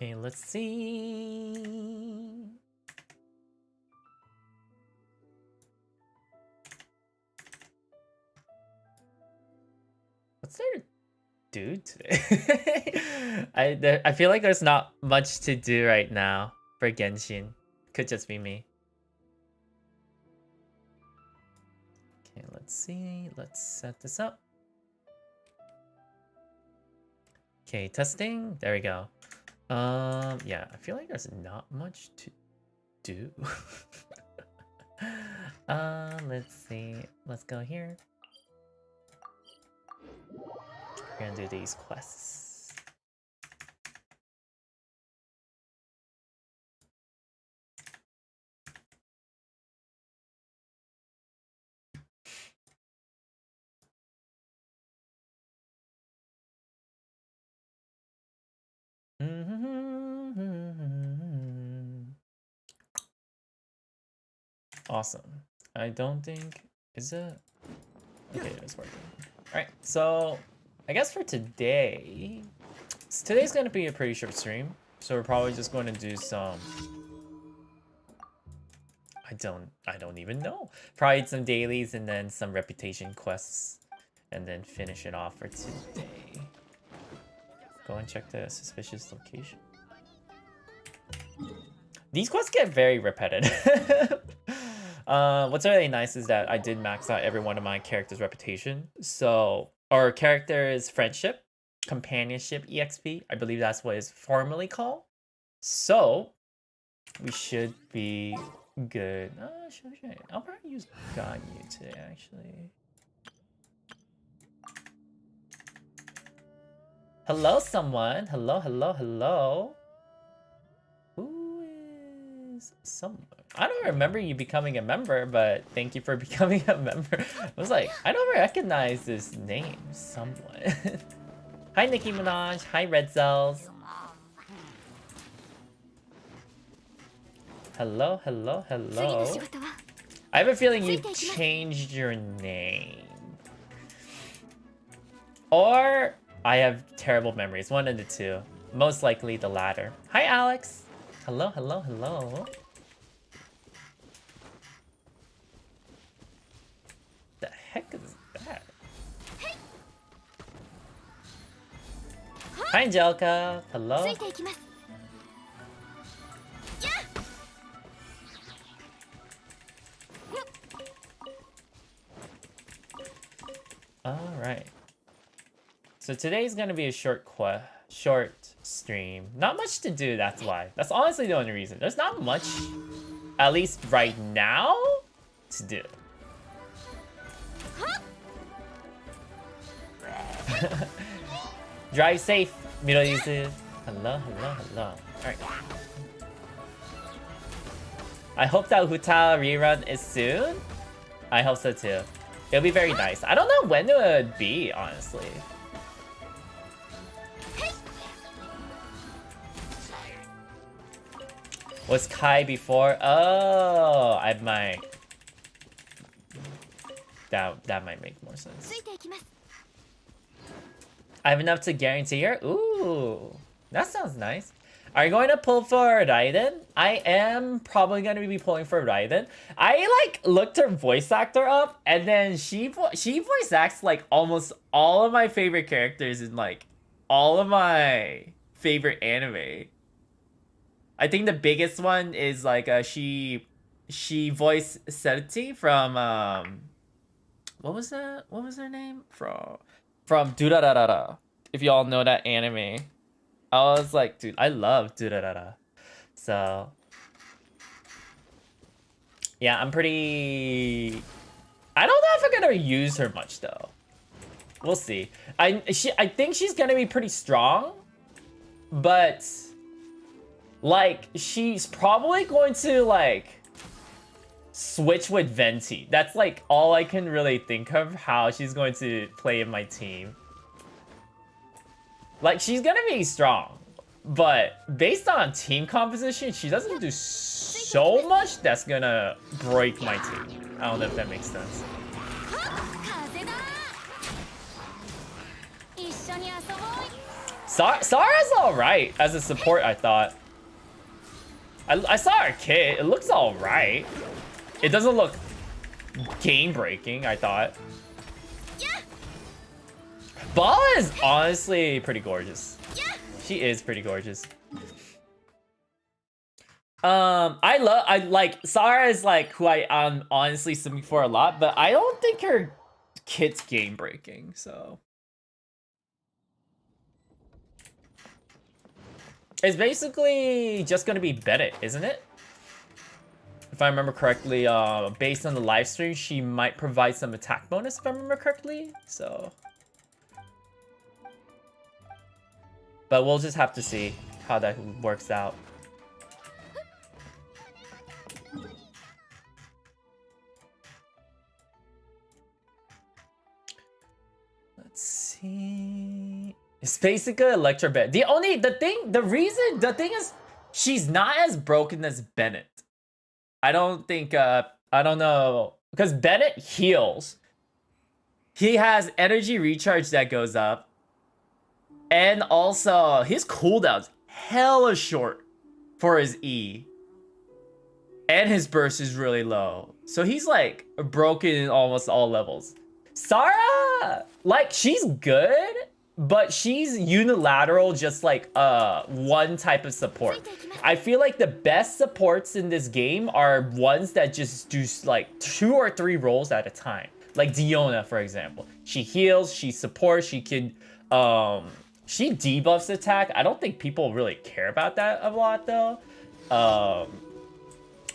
Okay, let's see. What's there to do today? I feel like there's not much to do right now for Genshin. Could just be me. Okay, let's see. Let's set this up. Okay, testing. There we go. Yeah, I feel like there's not much to do. Let's see. Let's go here. We're gonna do these quests. Awesome. I don't think... Is it? Okay, it's working. Alright, so... I guess for today... Today's gonna be a pretty short stream. So we're probably just going to do some... I don't even know. Probably some dailies and then some reputation quests. And then finish it off for today. Go and check the suspicious location. These quests get very repetitive. What's really nice is that I did max out every one of my characters' reputation. So, our character's friendship, companionship, EXP. I believe that's what it's formally called. So, we should be good. I'll probably use Ganyu today, actually. Hello, someone. Hello, hello, hello. Who is someone? I don't remember you becoming a member, but thank you for becoming a member. I was like, I don't recognize this name. Someone. Hi, Nicki Minaj. Hi, Red Cells. Hello, hello, hello. I have a feeling you changed your name. Or I have terrible memories. One of the two. Most likely the latter. Hi, Alex. Hello, hello, hello. The heck is that? Hi, Angelica. Hello. All right. So today's gonna be a short stream. Not much to do, that's why. That's honestly the only reason. There's not much, at least right now, to do. Drive safe, Middle Yuzu. Hello, hello, hello. Alright. I hope that Hutao rerun is soon. I hope so too. It'll be very nice. I don't know when it would be, honestly. Was Kai before? Oh, I might. That might make more sense. I have enough to guarantee her. Ooh, that sounds nice. Are you going to pull for Raiden? I am probably going to be pulling for Raiden. I like looked her voice actor up, and then she voice acts like almost all of my favorite characters in like all of my favorite anime. I think the biggest one is like she voiced Sensei from what was that? What was her name? From Durarara. If y'all know that anime. I was like, dude, I love Durarara. So yeah, I'm pretty... I don't know if I'm gonna use her much though. We'll see. I think she's gonna be pretty strong, but like she's probably going to like switch with Venti. That's like all I can really think of how she's going to play in my team. Like, she's gonna be strong, but based on team composition, she doesn't do so much that's gonna break my team. I don't know if that makes sense. Sara's alright as a support, I thought. I saw her kit. It looks alright. It doesn't look game-breaking, I thought. Ball is honestly pretty gorgeous. She is pretty gorgeous. I like Sara is like who I'm honestly simming for a lot, but I don't think her kit's game breaking, so it's basically just gonna be Bennett, isn't it? If I remember correctly, based on the live stream, she might provide some attack bonus if I remember correctly, so but we'll just have to see how that works out. Let's see. It's basically Electro Bennett. The thing is, she's not as broken as Bennett. I don't think, I don't know. Because Bennett heals. He has energy recharge that goes up. And also, his cooldown's hella short for his E. And his burst is really low. So he's like broken in almost all levels. Sara, like, she's good, but she's unilateral, just like one type of support. I feel like the best supports in this game are ones that just do like 2 or 3 roles at a time. Like Diona, for example. She heals, she supports, she can she debuffs attack. I don't think people really care about that a lot though.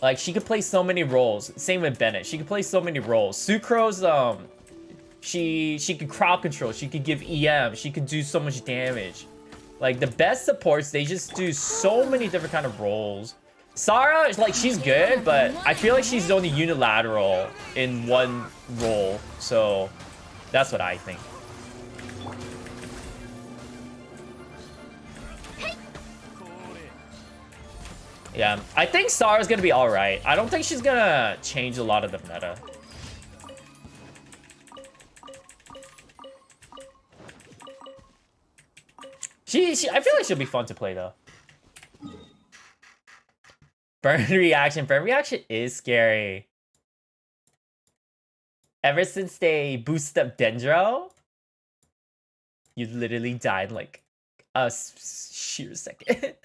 Like, she could play so many roles. Same with Bennett. She could play so many roles. Sucrose, she could crowd control. She could give EM. She could do so much damage. Like, the best supports, they just do so many different kind of roles. Sara, like, she's good, but I feel like she's only unilateral in one role. So, that's what I think. Yeah, I think Sara's gonna be alright. I don't think she's gonna change a lot of the meta. I feel like she'll be fun to play though. Burn reaction. Burn reaction is scary. Ever since they boosted up Dendro, you literally died like a sheer second.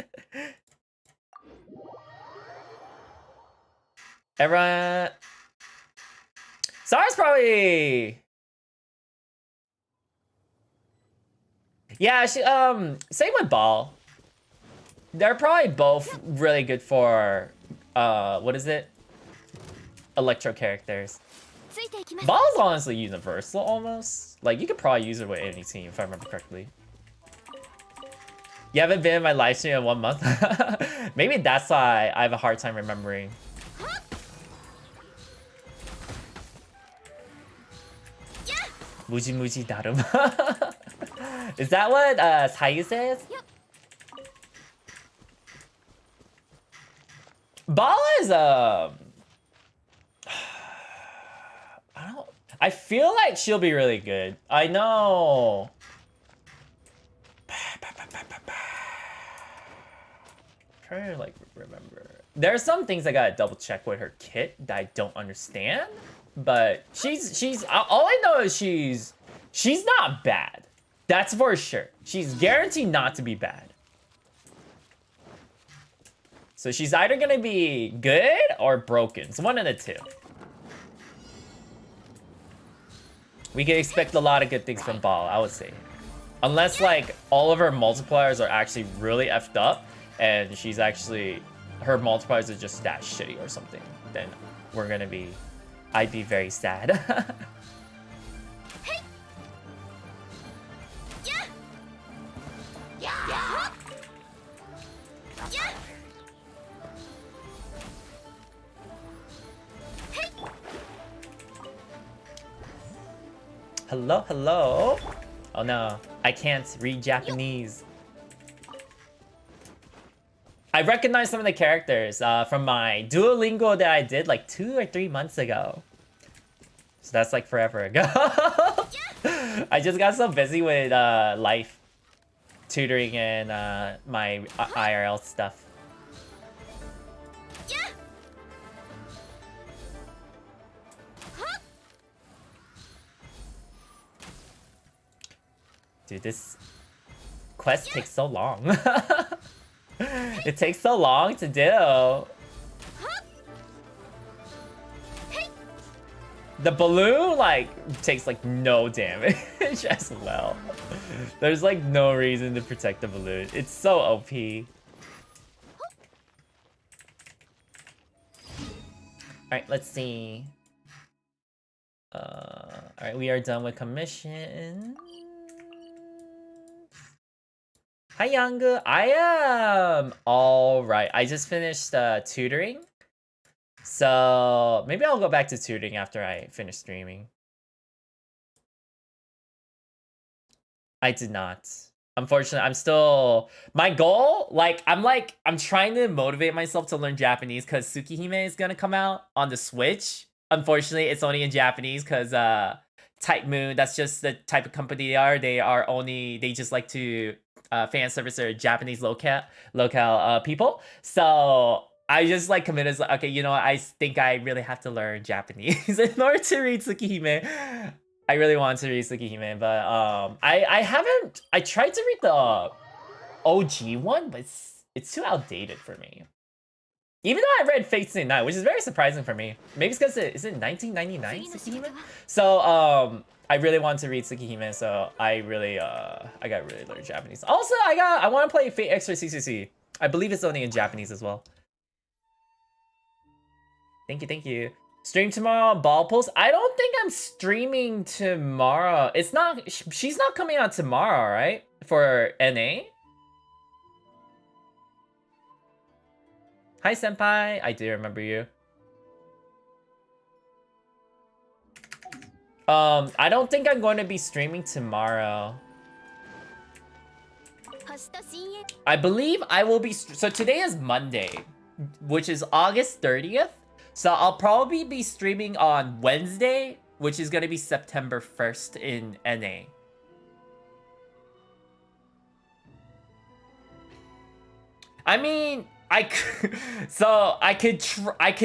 Everyone, Sara's probably, yeah. She same with Ball. They're probably both really good for what is it? Electro characters. Ball's honestly universal almost. Like, you could probably use it with any team if I remember correctly. You haven't been in my live stream in 1 month. Maybe that's why I have a hard time remembering. Muji Muji Daruma. Is that what Sayu says? Yep. Bala is I feel like she'll be really good. I know. Trying to like remember. There are some things I gotta double check with her kit that I don't understand. But she's all I know is she's not bad. That's for sure. She's guaranteed not to be bad. So she's either gonna be good or broken. It's one of the two. We can expect a lot of good things from Ball, I would say. Unless like all of her multipliers are actually really effed up and she's actually, her multipliers are just that shitty or something, then we're gonna be, I'd be very sad. Hello, hello. Oh no, I can't read Japanese. I recognize some of the characters from my Duolingo that I did like 2 or 3 months ago. So that's like forever ago. I just got so busy with life. tutoring and my IRL stuff. Dude, this quest takes so long. It takes so long to do. The balloon, like, takes, like, no damage as well. There's, like, no reason to protect the balloon. It's so OP. Alright, let's see. Alright, we are done with commission. Hi, Yanga. I am alright. I just finished tutoring. So maybe I'll go back to tutoring after I finish streaming. I did not. Unfortunately, I'm still... My goal, I'm trying to motivate myself to learn Japanese because Tsukihime is gonna come out on the Switch. Unfortunately, it's only in Japanese because Type Moon, that's just the type of company they are. They just like to fan service their Japanese locale people. So I just like committed, like, okay, you know what? I think I really have to learn Japanese in order to read Tsukihime. I really want to read Tsukihime, but I tried to read the OG one, but it's too outdated for me. Even though I read Fate Stay Night, which is very surprising for me. Maybe it's because is it 1999 Tsukihime? So I really want to read Tsukihime, so I gotta really learn Japanese. Also, I want to play Fate Extra CCC. I believe it's only in Japanese as well. Thank you. Stream tomorrow on Ball Pulse? I don't think I'm streaming tomorrow. It's not, she's not coming out tomorrow, right? For NA? Hi, Senpai. I do remember you. I don't think I'm going to be streaming tomorrow. I believe I will be, so today is Monday, which is August 30th. So I'll probably be streaming on Wednesday, which is going to be September 1st in NA. I mean, I could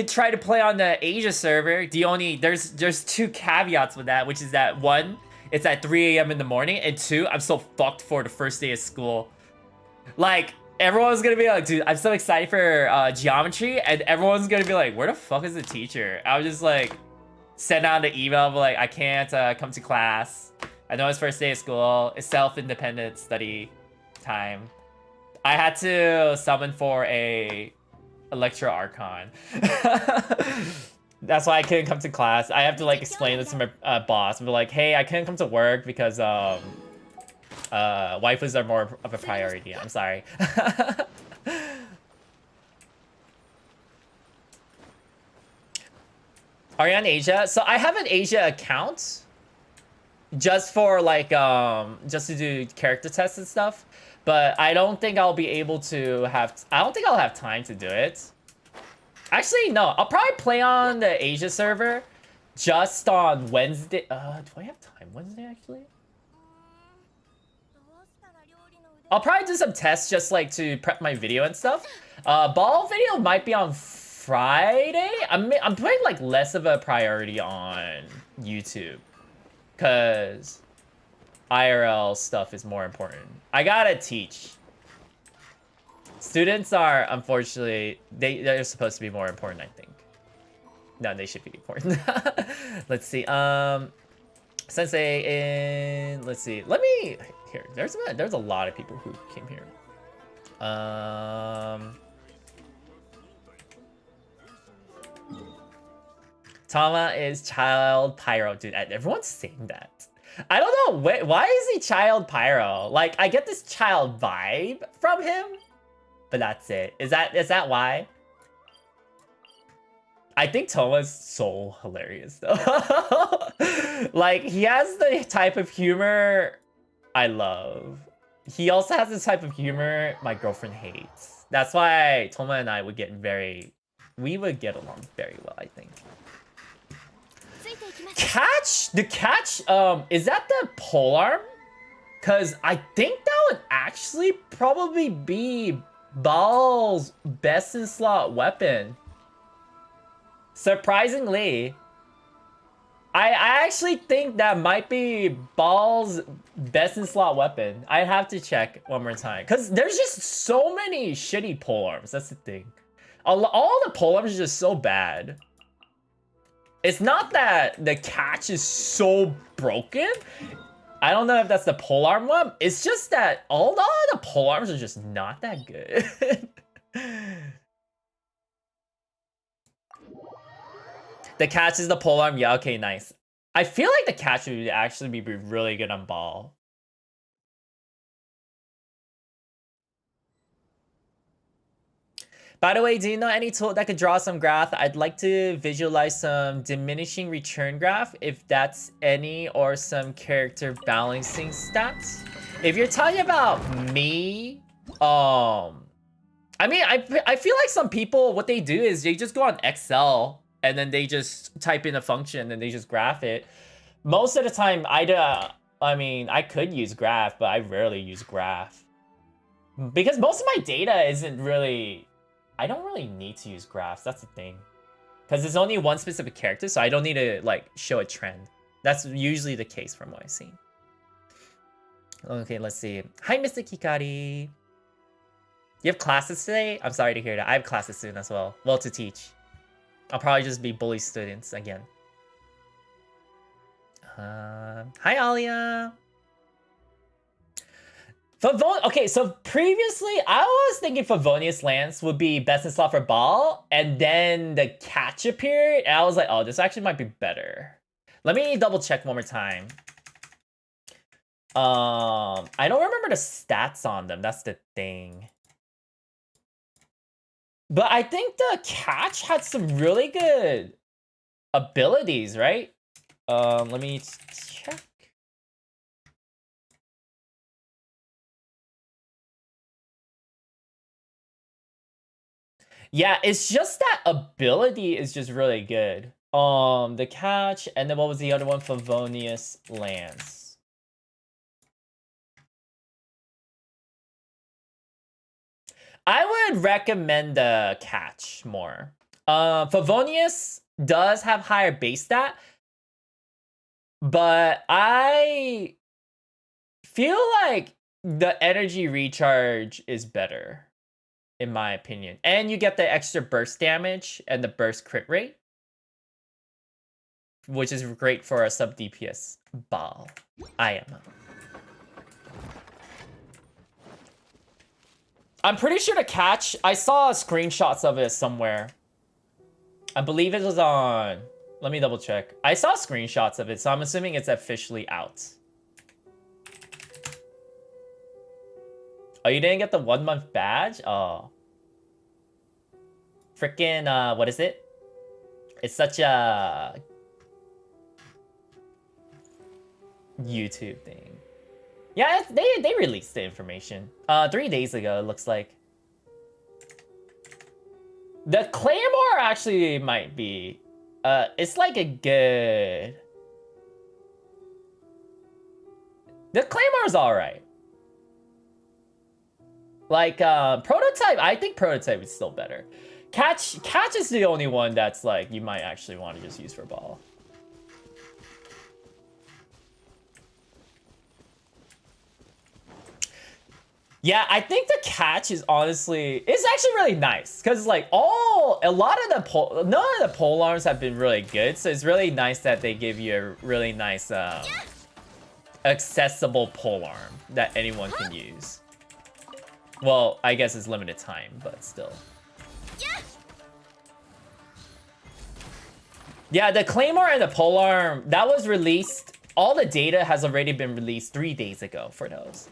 try to play on the Asia server. There's two caveats with that, which is that one, it's at 3 a.m. in the morning, and two, I'm so fucked for the first day of school. Like, everyone's gonna be like, dude, I'm so excited for geometry, and everyone's gonna be like, where the fuck is the teacher? I was just like, send out an email, but like, I can't come to class. I know it's first day of school. It's self-independent study time. I had to summon for a Electro Archon. That's why I couldn't come to class. I have to like explain this to my boss. Be like, hey, I couldn't come to work because waifus are more of a priority. I'm sorry. Are you on Asia? So I have an Asia account just for like just to do character tests and stuff, but I don't think I'll be able to have, I don't think I'll have time to do it. Actually, no, I'll probably play on the Asia server just on Wednesday. Do I have time Wednesday actually? I'll probably do some tests just like to prep my video and stuff. Ball video might be on Friday. I'm putting like less of a priority on YouTube because IRL stuff is more important. I gotta teach. Students are, unfortunately, they're supposed to be more important, I think. No, they should be important. Let's see. Sensei in, let's see. Let me, here, there's a lot of people who came here. Tama is child pyro. Dude, everyone's saying that. I don't know, why is he child pyro? Like, I get this child vibe from him, but that's it. Is that why? I think Toma's so hilarious though. Like, he has the type of humor I love. He also has this type of humor my girlfriend hates. That's why Toma and I would get we would get along very well, I think. Catch? The catch, is that the polearm? Because I think that would actually probably be Baal's best in slot weapon. Surprisingly. I actually think that might be Baal's best in slot weapon. I'd have to check one more time. Because there's just so many shitty polearms. That's the thing. All the polearms are just so bad. It's not that the catch is so broken. I don't know if that's the polearm one. It's just that all the polearms are just not that good. The catch is the polearm. Yeah, okay, nice. I feel like the catch would actually be really good on Baal. By the way, do you know any tool that could draw some graph? I'd like to visualize some diminishing return graph, if that's any, or some character balancing stats. If you're talking about me, I mean, I feel like some people, what they do is they just go on Excel and then they just type in a function and they just graph it. Most of the time, I mean, I could use graph, but I rarely use graph. Because most of my data isn't really... I don't really need to use graphs, that's the thing. Because there's only one specific character, so I don't need to, like, show a trend. That's usually the case from what I've seen. Okay, let's see. Hi, Mr. Kikari. You have classes today? I'm sorry to hear that. I have classes soon as well. Well, to teach. I'll probably just be bully students again. Hi, Alia. Okay, so previously I was thinking Favonius Lance would be best in slot for Baal, and then the catch appeared, and I was like, oh, this actually might be better. Let me double check one more time. I don't remember the stats on them, that's the thing. But I think the catch had some really good abilities, right? Let me check. Yeah, it's just that ability is just really good. The catch, and then what was the other one? Favonius Lance. I would recommend the catch more. Favonius does have higher base stat, but I feel like the energy recharge is better, in my opinion. And you get the extra burst damage and the burst crit rate, which is great for a sub DPS Baal. I'm pretty sure the catch, I saw screenshots of it somewhere. I believe it was on, let me double check. I saw screenshots of it, so I'm assuming it's officially out. Oh, you didn't get the 1 month badge? Oh. Frickin', what is it? It's such a YouTube thing. Yeah, they released the information 3 days ago, it looks like. The Claymore actually might be, it's like a good... The Claymore's alright. Like, Prototype, I think Prototype is still better. Catch is the only one that's like, you might actually want to just use for Baal. Yeah, I think the catch is honestly, it's actually really nice. Because like none of the polearms have been really good. So it's really nice that they give you a really nice, accessible polearm that anyone can use. Well, I guess it's limited time, but still. Yeah, the Claymore and the polearm, that was released. All the data has already been released 3 days ago for those.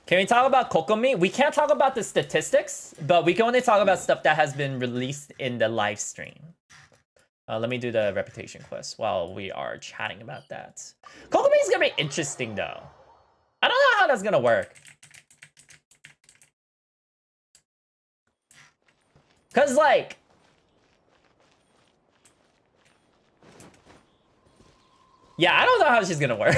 Can we talk about Kokomi? We can't talk about the statistics, but we can only talk about stuff that has been released in the live stream. Let me do the reputation quest while we are chatting about that. Kokomi is gonna be interesting though. I don't know how that's gonna work. Cause like, Yeah, I don't know how she's gonna work.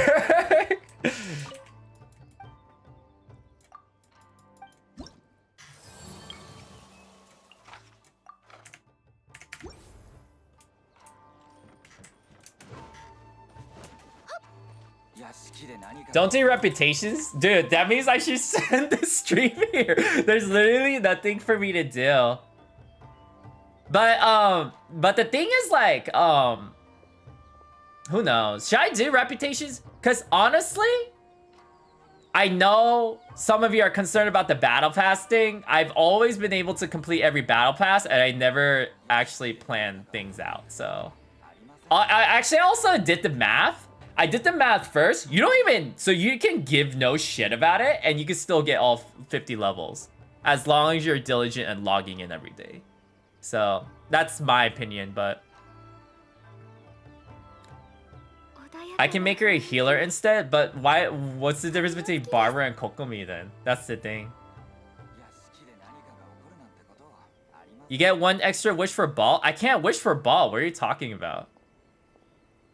Don't do reputations? Dude, that means I should send the stream here. There's literally nothing for me to do. But the thing is like, who knows? Should I do reputations? Because honestly, I know some of you are concerned about the battle pass thing. I've always been able to complete every battle pass, and I never actually planned things out. So, I actually also did the math. I did the math first. You don't even, so you can give no shit about it, and you can still get all 50 levels as long as you're diligent and logging in every day. So that's my opinion, but I can make her a healer instead. But why? What's the difference between Barbara and Kokomi then? That's the thing. You get one extra wish for ball. I can't wish for ball. What are you talking about?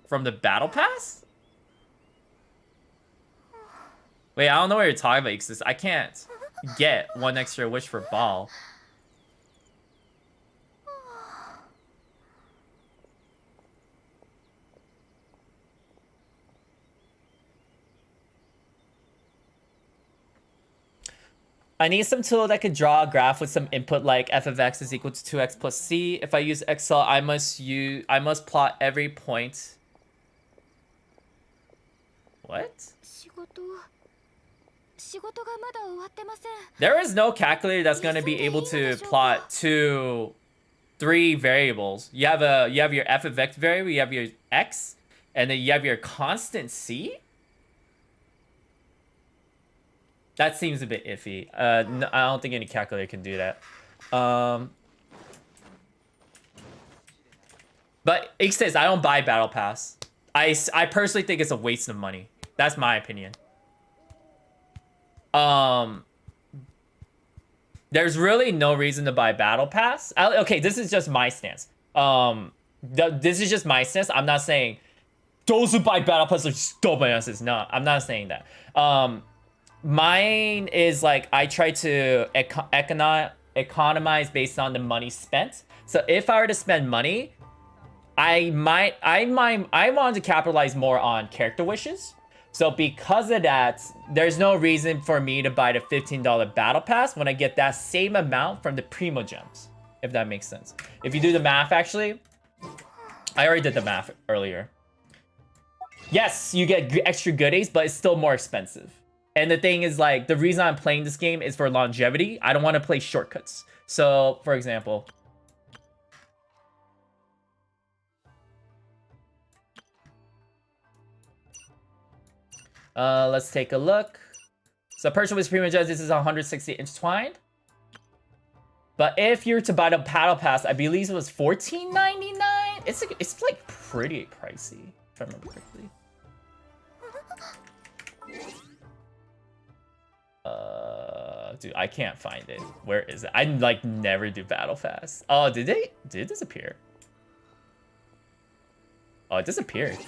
From the battle pass? Wait, I don't know what you're talking about, because I can't get one extra wish for ball. I need some tool that could draw a graph with some input like f of x is equal to 2x plus c. If I use Excel, I must plot every point. What? There is no calculator that's going to be able to plot 3 variables. You have your f of x variable, you have your x, and then you have your constant c. That seems a bit iffy. No, I don't think any calculator can do that. But it says I don't buy battle pass. I personally think it's a waste of money. That's my opinion. There's really no reason to buy battle pass. Okay, this is just my stance. This is just my stance. I'm not saying those who buy battle pass are just dumbasses. No, I'm not saying that. Mine is like I try to economize based on the money spent. So if I were to spend money, I want to capitalize more on character wishes. So because of that, there's no reason for me to buy the $15 battle pass when I get that same amount from the primo gems, if that makes sense. If you do the math, actually, I already did the math earlier. Yes, you get extra goodies, but it's still more expensive. And the thing is, like, the reason I'm playing this game is for longevity. I don't want to play shortcuts. So, for example, let's take a look. So person with primo gems, this is 160 intertwined. But if you're to buy the battle pass, I believe it was $14.99. It's like pretty pricey, if I remember correctly. Dude, I can't find it. Where is it? I like never do battle pass. Oh, did it disappear? Oh, it disappeared.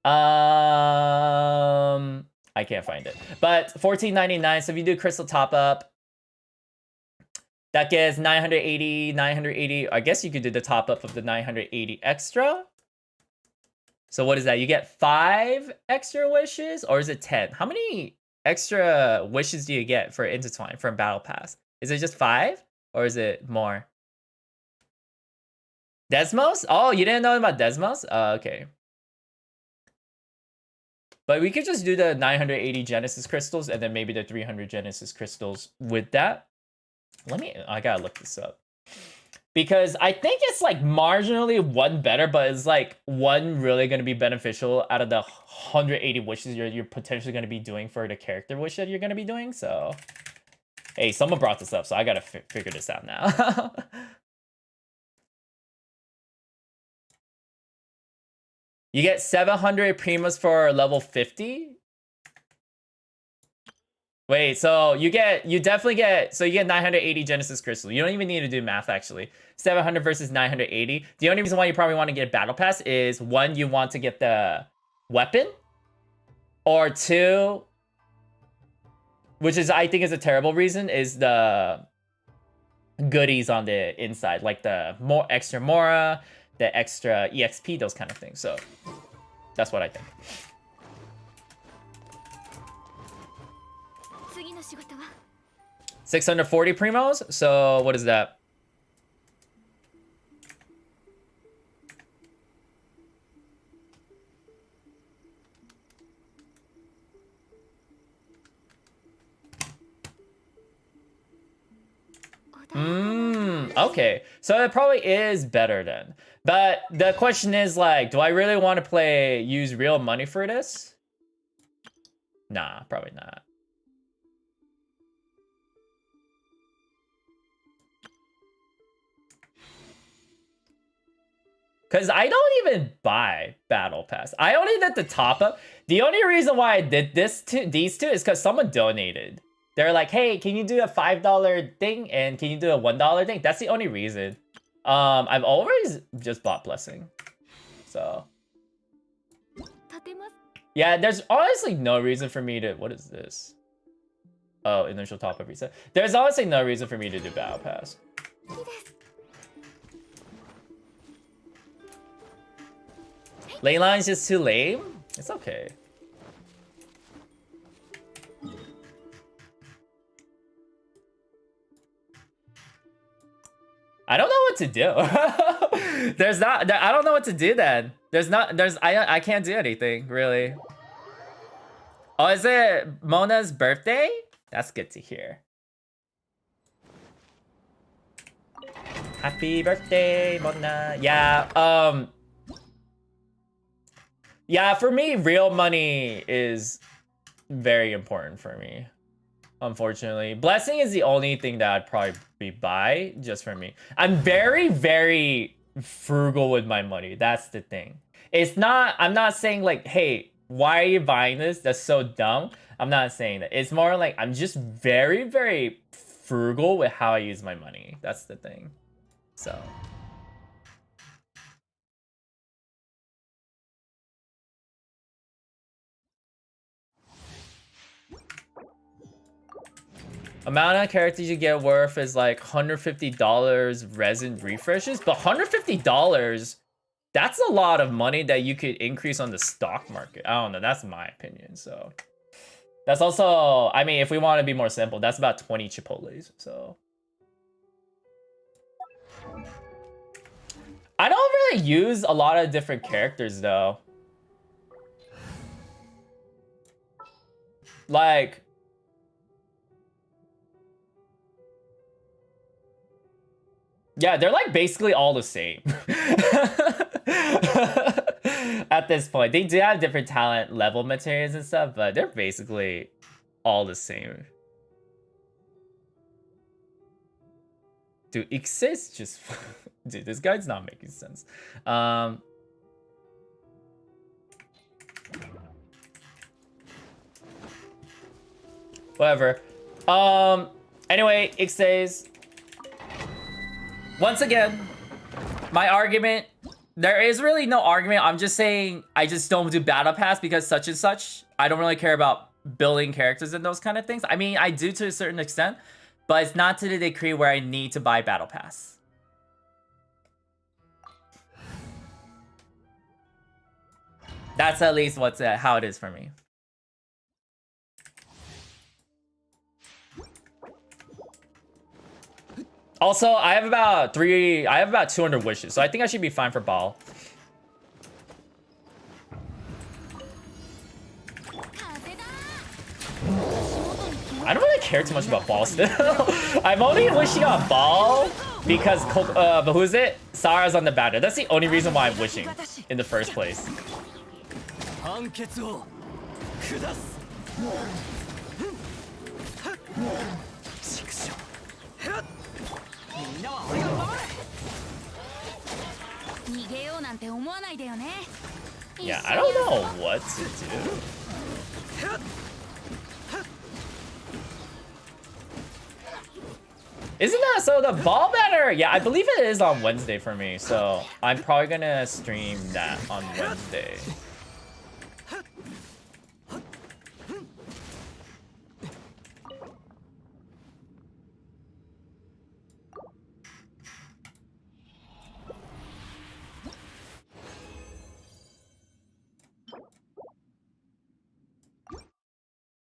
I can't find it. But $14.99. So if you do crystal top up, that gets 980. I guess you could do the top up of the 980 extra. So what is that? You get 5 extra wishes, or is it 10? How many extra wishes do you get for intertwine from battle pass? Is it just 5, or is it more? Desmos? Oh, you didn't know about Desmos? Okay. But we could just do the 980 Genesis crystals and then maybe the 300 Genesis crystals with that. I gotta look this up. Because I think it's like marginally one better, but it's like one really going to be beneficial out of the 180 wishes you're potentially going to be doing for the character wish that you're going to be doing. So, hey, someone brought this up, so I got to figure this out now. You get 700 primas for level 50. Wait, so you definitely get, so you get 980 Genesis Crystal. You don't even need to do math, actually. 700 versus 980. The only reason why you probably want to get a Battle Pass is, one, you want to get the weapon, or two, which is, I think is a terrible reason, is the goodies on the inside, like the more extra Mora, the extra EXP, those kind of things. So that's what I think. 640 primos. So what is that? Okay. So it probably is better then. But the question is, like, do I really want to use real money for this? Nah, probably not. Because I don't even buy Battle Pass. I only did the top up. The only reason why I did these two is because someone donated. They're like, hey, can you do a $5 thing? And can you do a $1 thing? That's the only reason. I've always just bought Blessing. So. Yeah, there's honestly no reason for me to... What is this? Oh, initial top up reset. There's honestly no reason for me to do Battle Pass. Lane line's just too lame? It's okay. I don't know what to do. I don't know what to do then. I can't do anything, really. Oh, is it Mona's birthday? That's good to hear. Happy birthday, Mona. Yeah, yeah, for me, real money is very important for me, unfortunately. Blessing is the only thing that I'd probably buy just for me. I'm very, very frugal with my money. That's the thing. I'm not saying like, hey, why are you buying this? That's so dumb. I'm not saying that. It's more like I'm just very, very frugal with how I use my money. That's the thing. So... amount of characters you get worth is like $150 resin refreshes, but $150, that's a lot of money that you could increase on the stock market. I don't know, that's my opinion. So that's also, I mean, if we want to be more simple, that's about 20 Chipotles. So I don't really use a lot of different characters though. Like, yeah, they're like basically all the same. At this point, they do have different talent level materials and stuff, but they're basically all the same. Dude, exists just... Dude, this guide's not making sense. Whatever. Anyway, Ixes. Once again, my argument, there is really no argument. I'm just saying I just don't do Battle Pass because such and such. I don't really care about building characters and those kind of things. I mean, I do to a certain extent, but it's not to the degree where I need to buy Battle Pass. That's at least how it is for me. Also, I have about 200 wishes, so I think I should be fine for Ball. I don't really care too much about Ball still. I'm only wishing on Ball because but who is it? Sara's on the batter. That's the only reason why I'm wishing in the first place. Yeah, I don't know what to do. Isn't that so? The ball banner, yeah, I believe it is on Wednesday for me, so I'm probably gonna stream that on Wednesday.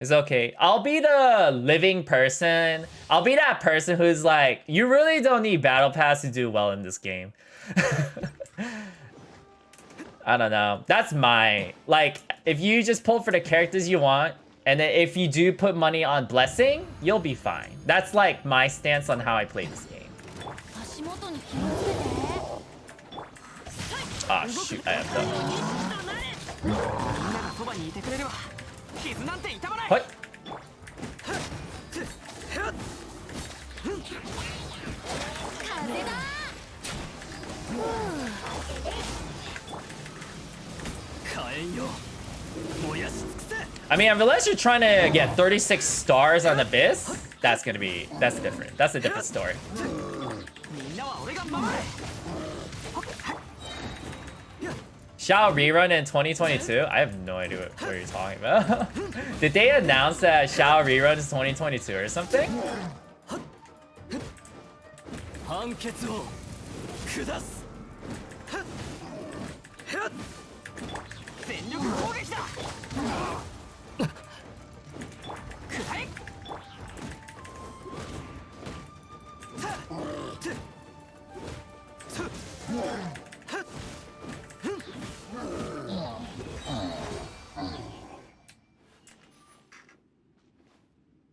It's okay. I'll be the living person. I'll be that person who's like, you really don't need battle pass to do well in this game. I don't know. That's my, like, if you just pull for the characters you want, and then if you do put money on blessing, you'll be fine. That's like my stance on how I play this game. Ah, shoot, I have done. What? I mean, unless you're trying to get 36 stars on Abyss, that's different. That's a different story. Shao rerun in 2022? I have no idea what you're talking about. Did they announce that Shao rerun is 2022 or something?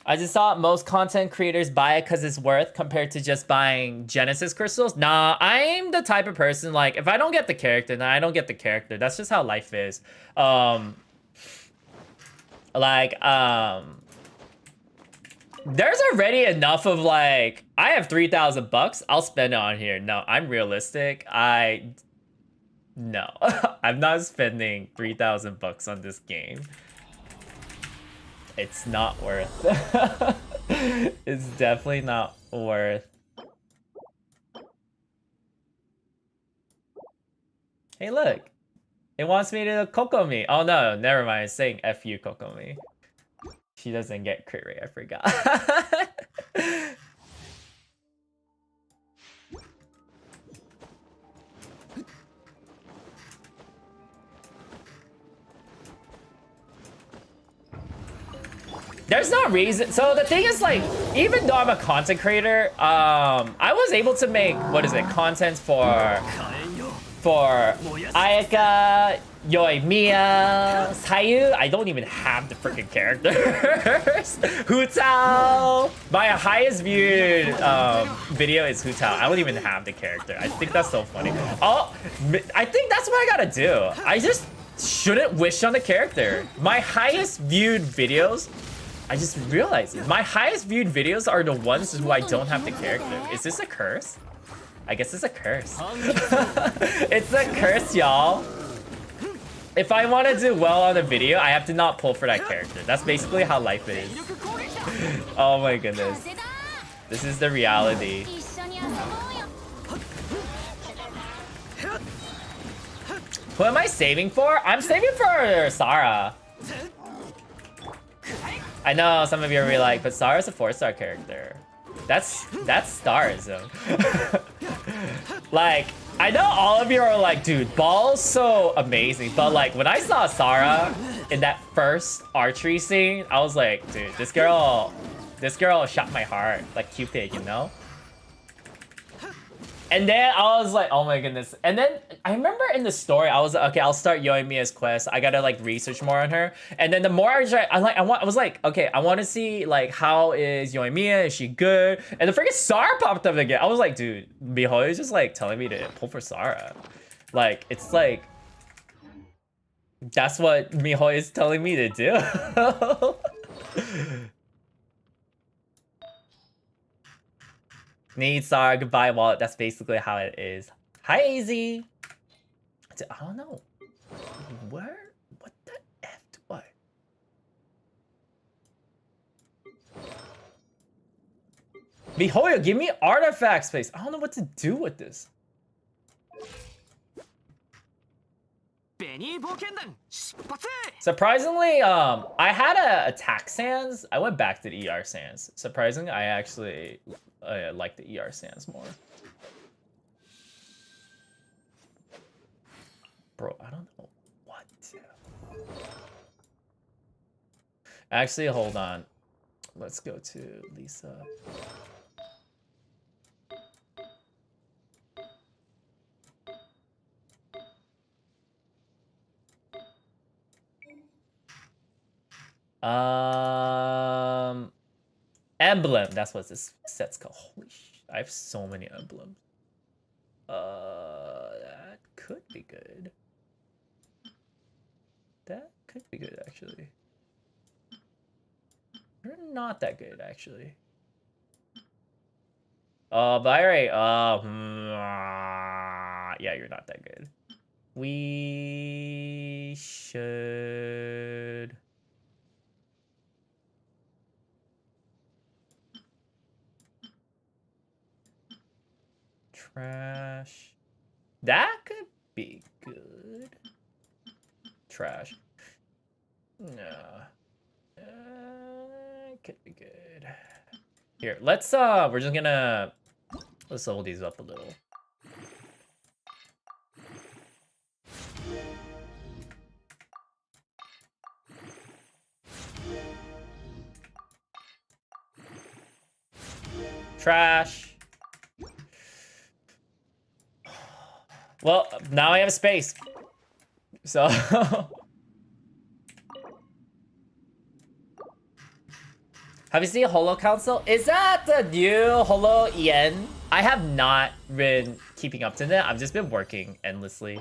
I just thought most content creators buy it because it's worth compared to just buying Genesis crystals. Nah, I'm the type of person, like, if I don't get the character, then I don't get the character. That's just how life is. There's already enough of, like, I have 3,000 bucks. I'll spend it on here. No, I'm realistic. No, I'm not spending 3,000 bucks on this game. It's not worth. It's definitely not worth. Hey, look. It wants me to Kokomi. Oh, no, never mind. It's saying F you, Kokomi. She doesn't get crit rate. I forgot. There's no reason. So the thing is, like, even though I'm a content creator, I was able to make, what is it, content for Ayaka, Yoimiya, Sayu. I don't even have the freaking characters. Hutao. My highest viewed video is Hutao. I don't even have the character. I think that's so funny. Oh, I think that's what I gotta do. I just shouldn't wish on the character. My highest viewed videos, I just realized it. My highest viewed videos are the ones who I don't have the character. Is this a curse? I guess it's a curse. It's a curse, y'all. If I want to do well on a video, I have to not pull for that character. That's basically how life is. Oh my goodness. This is the reality. Who am I saving for? I'm saving for Sarah. I know some of you are really like, but Sarah's a 4-star character. That's starism. Like, I know all of you are like, dude, Ball's so amazing, but like when I saw Sarah in that first archery scene, I was like, dude, this girl shot my heart like Cupid, you know? And then I was like, oh my goodness. And then I remember in the story, I was like, okay, I'll start Yoimiya's quest. I gotta like research more on her. And then the more I was like, okay, I want to see like how is Yoimiya? Is she good? And the freaking Sarah popped up again. I was like, dude, Miho is just like telling me to pull for Sarah. Like, it's like, that's what Miho is telling me to do. Need Sarah, goodbye wallet. That's basically how it is. Hi, AZ. I don't know. Where? What the F? What? Mihoyo, give me artifact space. I don't know what to do with this. Surprisingly, I had a attack sans. I went back to the ER sans. Surprisingly, I actually like the ER sans more. Bro, I don't know what to. Actually, hold on. Let's go to Lisa. Emblem. That's what this set's called. Holy shit. I have so many emblems. That could be good. That could be good, actually. You're not that good, actually. But alright. Yeah, you're not that good. We should. Trash. That could be good. Trash. No. Could be good. Here, let's we're just gonna let's level these up a little. Trash. Well, now I have space. So have you seen Holo Council? Is that the new Holo EN? I have not been keeping up to that. I've just been working endlessly.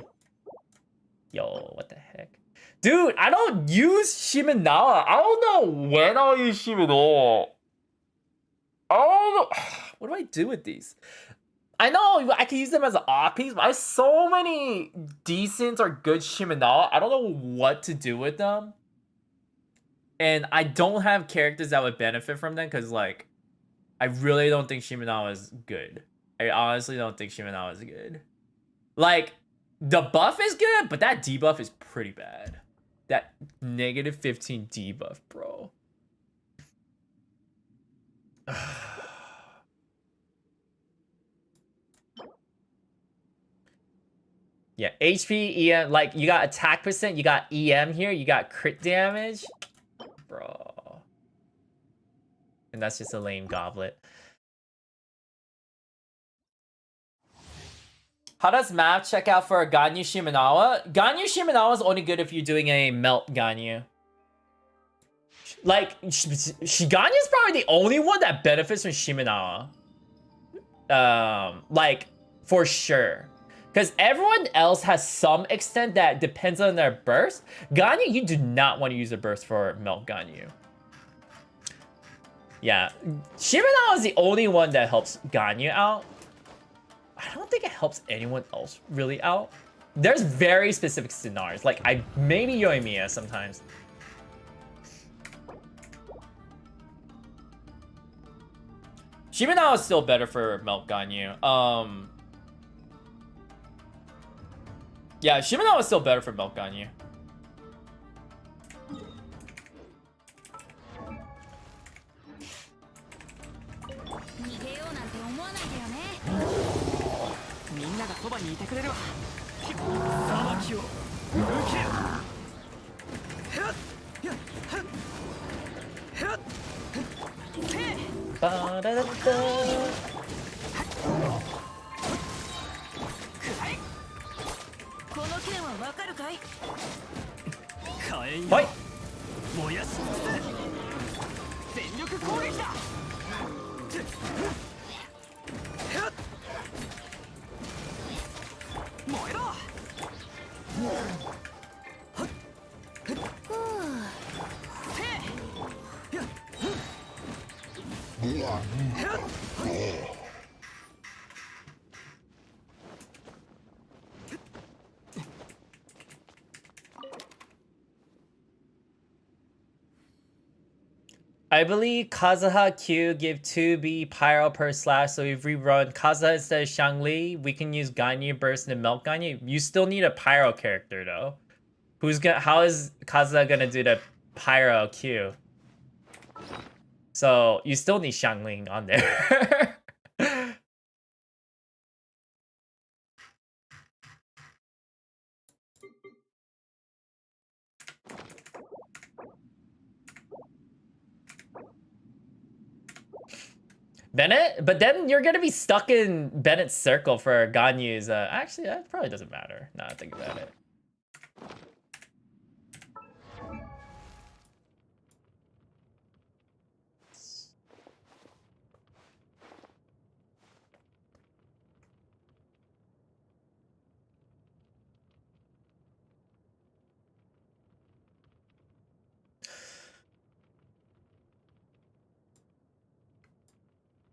Yo, what the heck? Dude, I don't use Shimenawa. I don't know when I'll use Shimenawa. I don't know. What do I do with these? I know I can use them as an OPs, but I have so many decent or good Shimenawa. I don't know what to do with them. And I don't have characters that would benefit from them because, like, I really don't think Shimenawa is good. I honestly don't think Shimenawa is good. Like, the buff is good, but that debuff is pretty bad. That -15 debuff, bro. Yeah, HP, EM, like, you got attack percent, you got EM here, you got crit damage. Bro. And that's just a lame goblet. How does map check out for Ganyu Shimenawa? Ganyu Shimenawa is only good if you're doing a melt Ganyu. Like, Ganyu is probably the only one that benefits from Shimenawa. Like, for sure. Because everyone else has some extent that depends on their burst. Ganyu, you do not want to use a burst for melt Ganyu. Yeah, Shimenawa is the only one that helps Ganyu out. I don't think it helps anyone else really out. There's very specific scenarios. Like, maybe Yoimiya sometimes. Shimenawa is still better for Melt Ganyu. Yeah, Shimenawa is still better for Melt Ganyu. Fight! I believe Kazuha Q give 2B pyro per slash, so if we run Kazuha instead of Shangli, we can use Ganyu burst and melt Ganyu. You still need a pyro character though. How is Kazuha gonna do the pyro Q? So you still need Shangling on there. Bennett? But then you're gonna be stuck in Bennett's circle for Ganyu's. Actually, that probably doesn't matter. Now I think about it.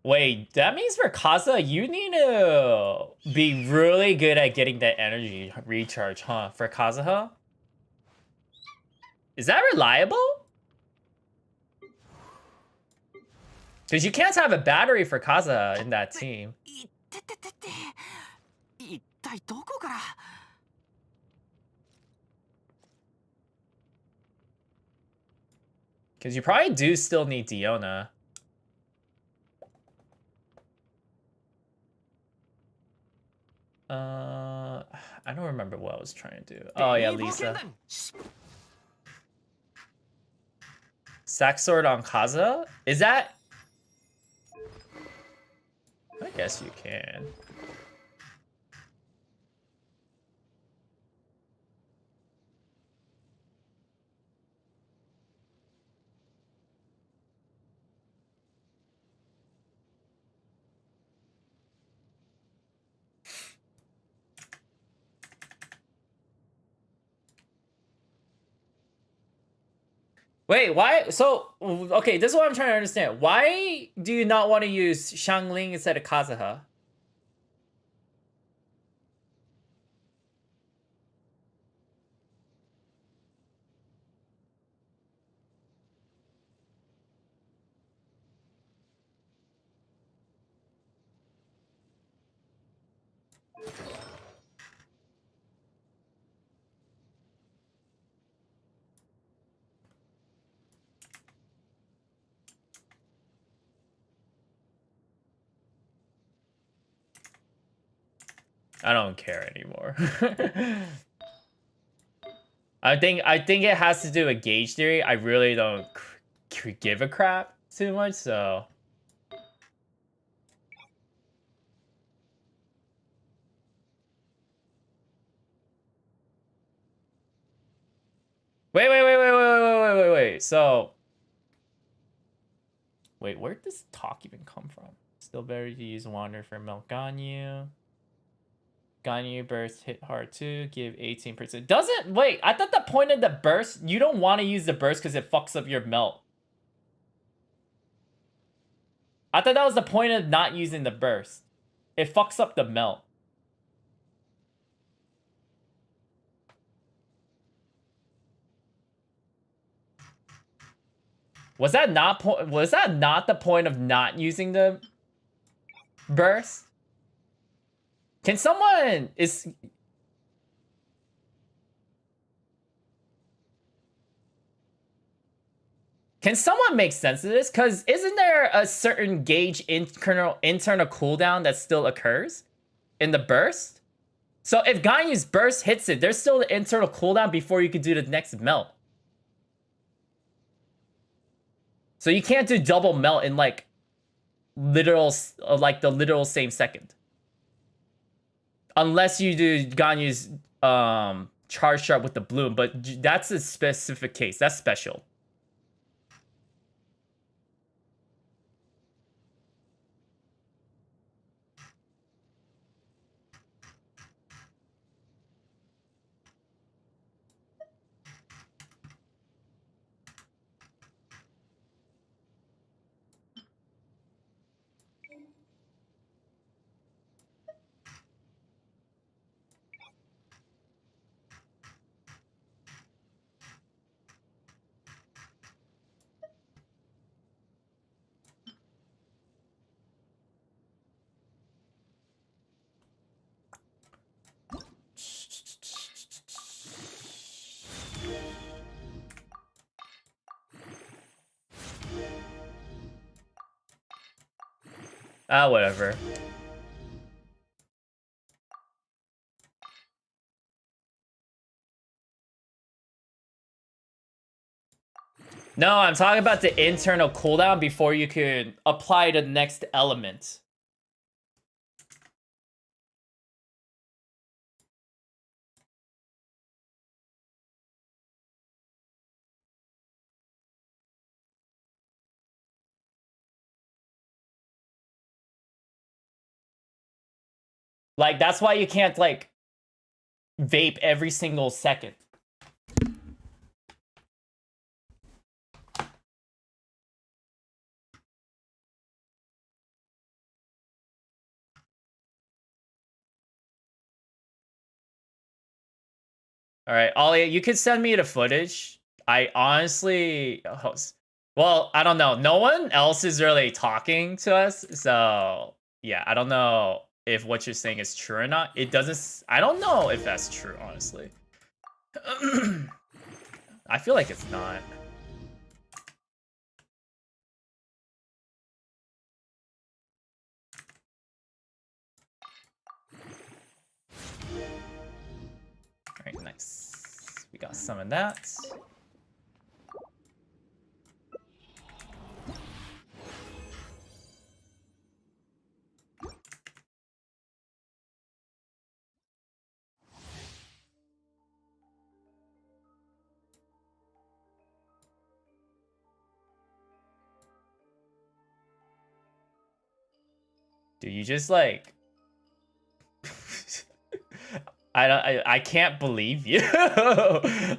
Wait, that means for Kaza, you need to be really good at getting that energy recharge, huh? For Kazuha? Is that reliable? Because you can't have a battery for Kazuha in that team. Because you probably do still need Diona. I don't remember what I was trying to do. Oh yeah, Lisa. Sack sword on Kaza? Is that? I guess you can. Wait, why? So, okay, this is what I'm trying to understand. Why do you not want to use Shangling instead of Kazuha? I don't care anymore. I think it has to do with gauge theory. I really don't give a crap too much, so. Wait. So, wait, where does talk even come from? Still better to use Wander for Melt Ganyu. Ganyu burst hit hard too, give 18%. Doesn't, wait, I thought the point of the burst, you don't want to use the burst because it fucks up your melt. I thought that was the point of not using the burst. It fucks up the melt. Was that not the point of not using the burst? Can someone Can someone make sense of this? Because isn't there a certain gauge internal cooldown that still occurs in the burst? So if Ganyu's burst hits it, there's still the internal cooldown before you can do the next melt. So you can't do double melt in like the literal same second. Unless you do Ganyu's charge sharp with the bloom, but that's a specific case. That's special. Ah, whatever. No, I'm talking about the internal cooldown before you can apply the next element. Like, that's why you can't, like, vape every single second. All right, Ollie, you could send me the footage. I honestly, well, I don't know. No one else is really talking to us, so yeah, I don't know if what you're saying is true or not. It doesn't. I don't know if that's true, honestly. I feel like it's not. All right, nice. We got some of that. Dude, you just like I can't believe you.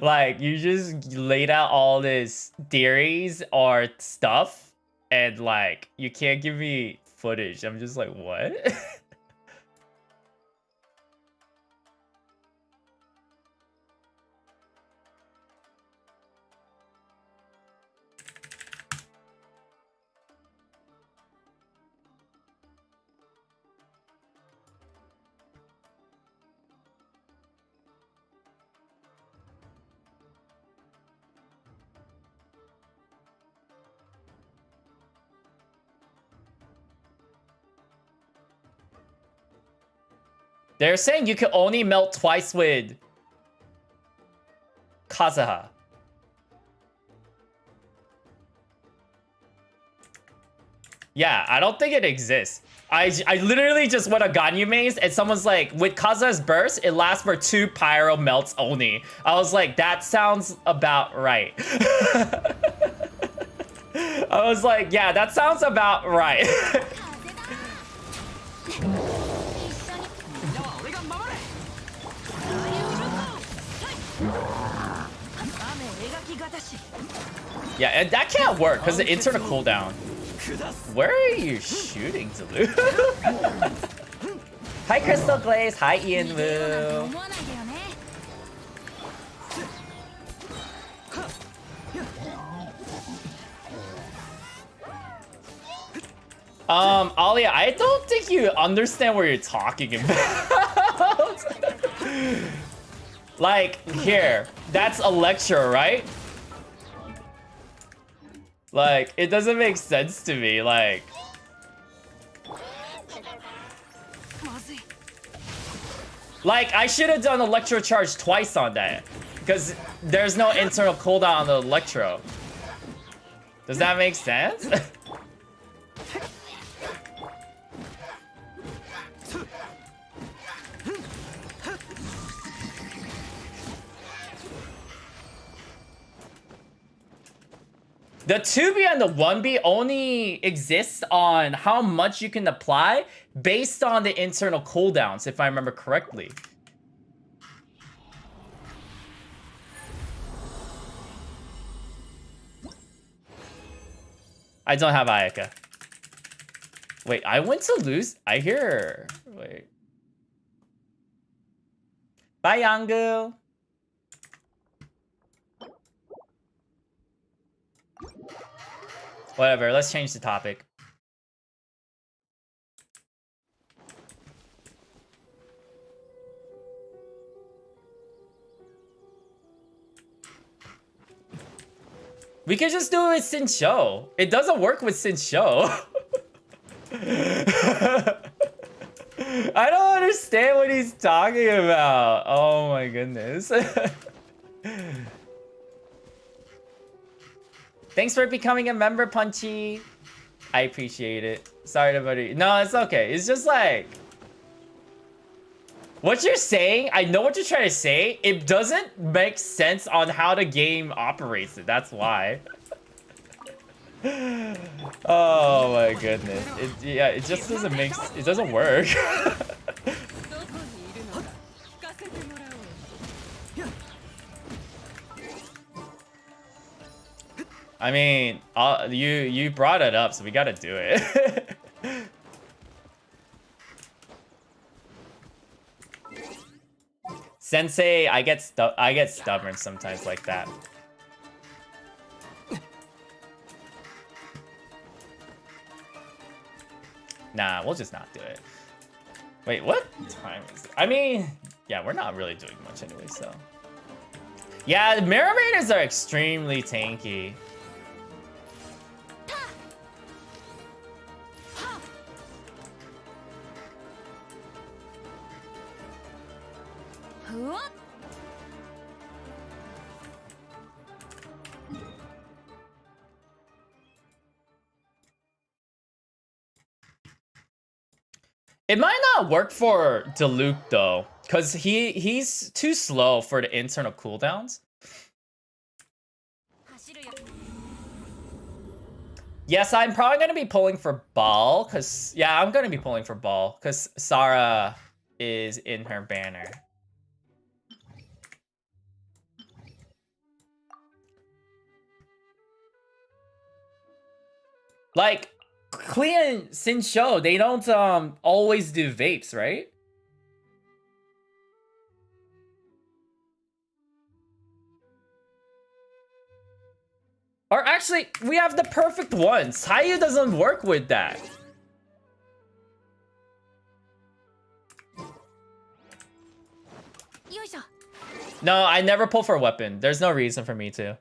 Like, you just laid out all this theories or stuff and like you can't give me footage. I'm just like, what? They're saying you can only melt twice with Kazuha. Yeah, I don't think it exists. I literally just went a Ganyu maze and someone's like, with Kazuha's burst, it lasts for 2 pyro melts only. I was like, that sounds about right. I was like, yeah, that sounds about right. Yeah, and that can't work because the internal cooldown. Where are you shooting, Zulu? Hi, Crystal Glaze. Hi, Ian Wu. Alia, I don't think you understand what you're talking about. Like, here, that's Electro, right? Like, it doesn't make sense to me, like... Like, I should have done Electro Charge twice on that. Because there's no internal cooldown on the Electro. Does that make sense? The 2B and the 1B only exists on how much you can apply based on the internal cooldowns, if I remember correctly. I don't have Ayaka. Wait, I went to lose? I hear... Wait. Bye, Yangu. Whatever, let's change the topic. We could just do it with Sensei. It doesn't work with Sensei. I don't understand what he's talking about. Oh my goodness. Thanks for becoming a member, Punchy. I appreciate it. Sorry to bother you. No, it's okay. It's just like... What you're saying, I know what you're trying to say. It doesn't make sense on how the game operates it. That's why. Oh my goodness. Yeah, it just doesn't make... It doesn't work. I mean, you brought it up, so we gotta do it. Sensei, I get stubborn sometimes like that. Nah, we'll just not do it. Wait, what time is it? I mean, yeah, we're not really doing much anyway, so. Yeah, the Mirror Raiders are extremely tanky. It might not work for Diluc though, because he's too slow for the internal cooldowns. Yes, I'm probably gonna be pulling for Ball, because yeah, I'm gonna be pulling for Ball, because Sarah is in her banner. Like, Klee and Sincho, they don't always do vapes, right? Or actually, we have the perfect one. Sayu doesn't work with that. No, I never pull for a weapon. There's no reason for me to.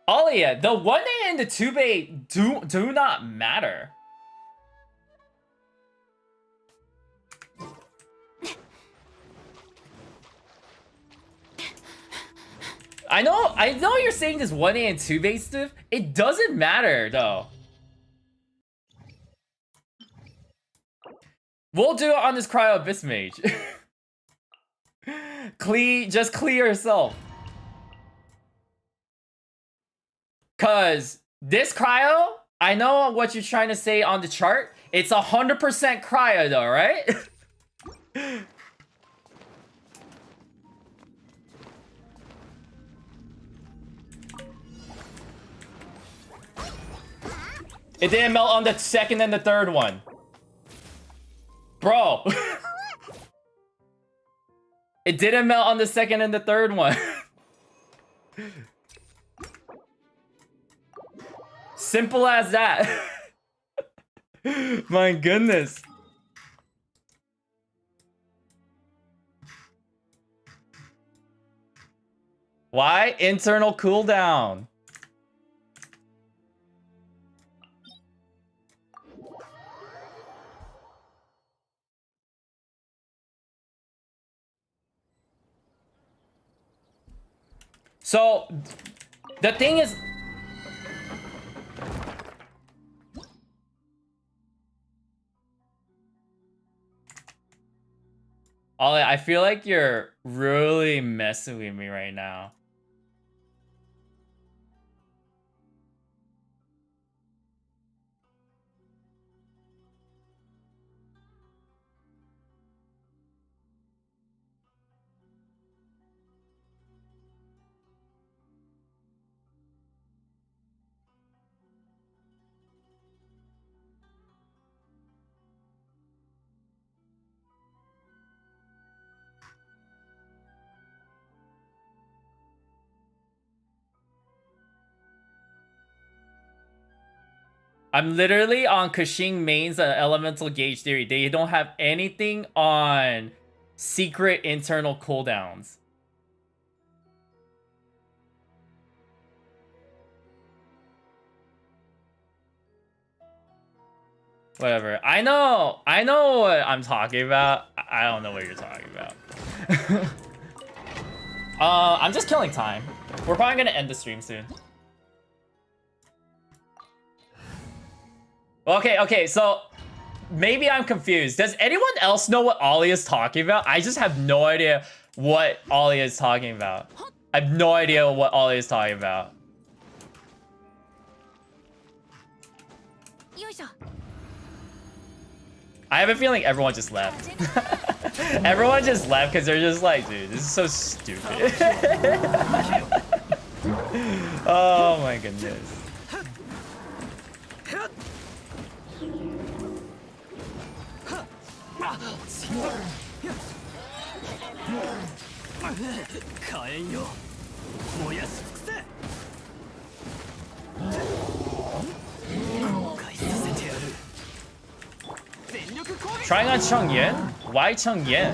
Oh yeah, the 1A and the 2B do not matter. I know you're saying this 1A and 2B stuff. It doesn't matter though. We'll do it on this Cryo Abyss Mage. Just clear yourself. Cause this cryo, I know what you're trying to say on the chart. It's 100% cryo though, right? It didn't melt on the second and the third one. Bro. It didn't melt on the second and the third one. Simple as that. My goodness. Why? Internal cooldown. So, the thing is... Ollie, I feel like you're really messing with me right now. I'm literally on Kushing mains and elemental gauge theory. They don't have anything on secret internal cooldowns. Whatever. I know what I'm talking about. I don't know what you're talking about. I'm just killing time. We're probably gonna end the stream soon. Okay, so maybe I'm confused. Does anyone else know what Ollie is talking about? I just have no idea what Ollie is talking about. I have no idea what Ollie is talking about. I have a feeling everyone just left. Everyone just left because they're just like, dude, this is so stupid. Oh my goodness. Trying on Chongyan? Why Chongyan?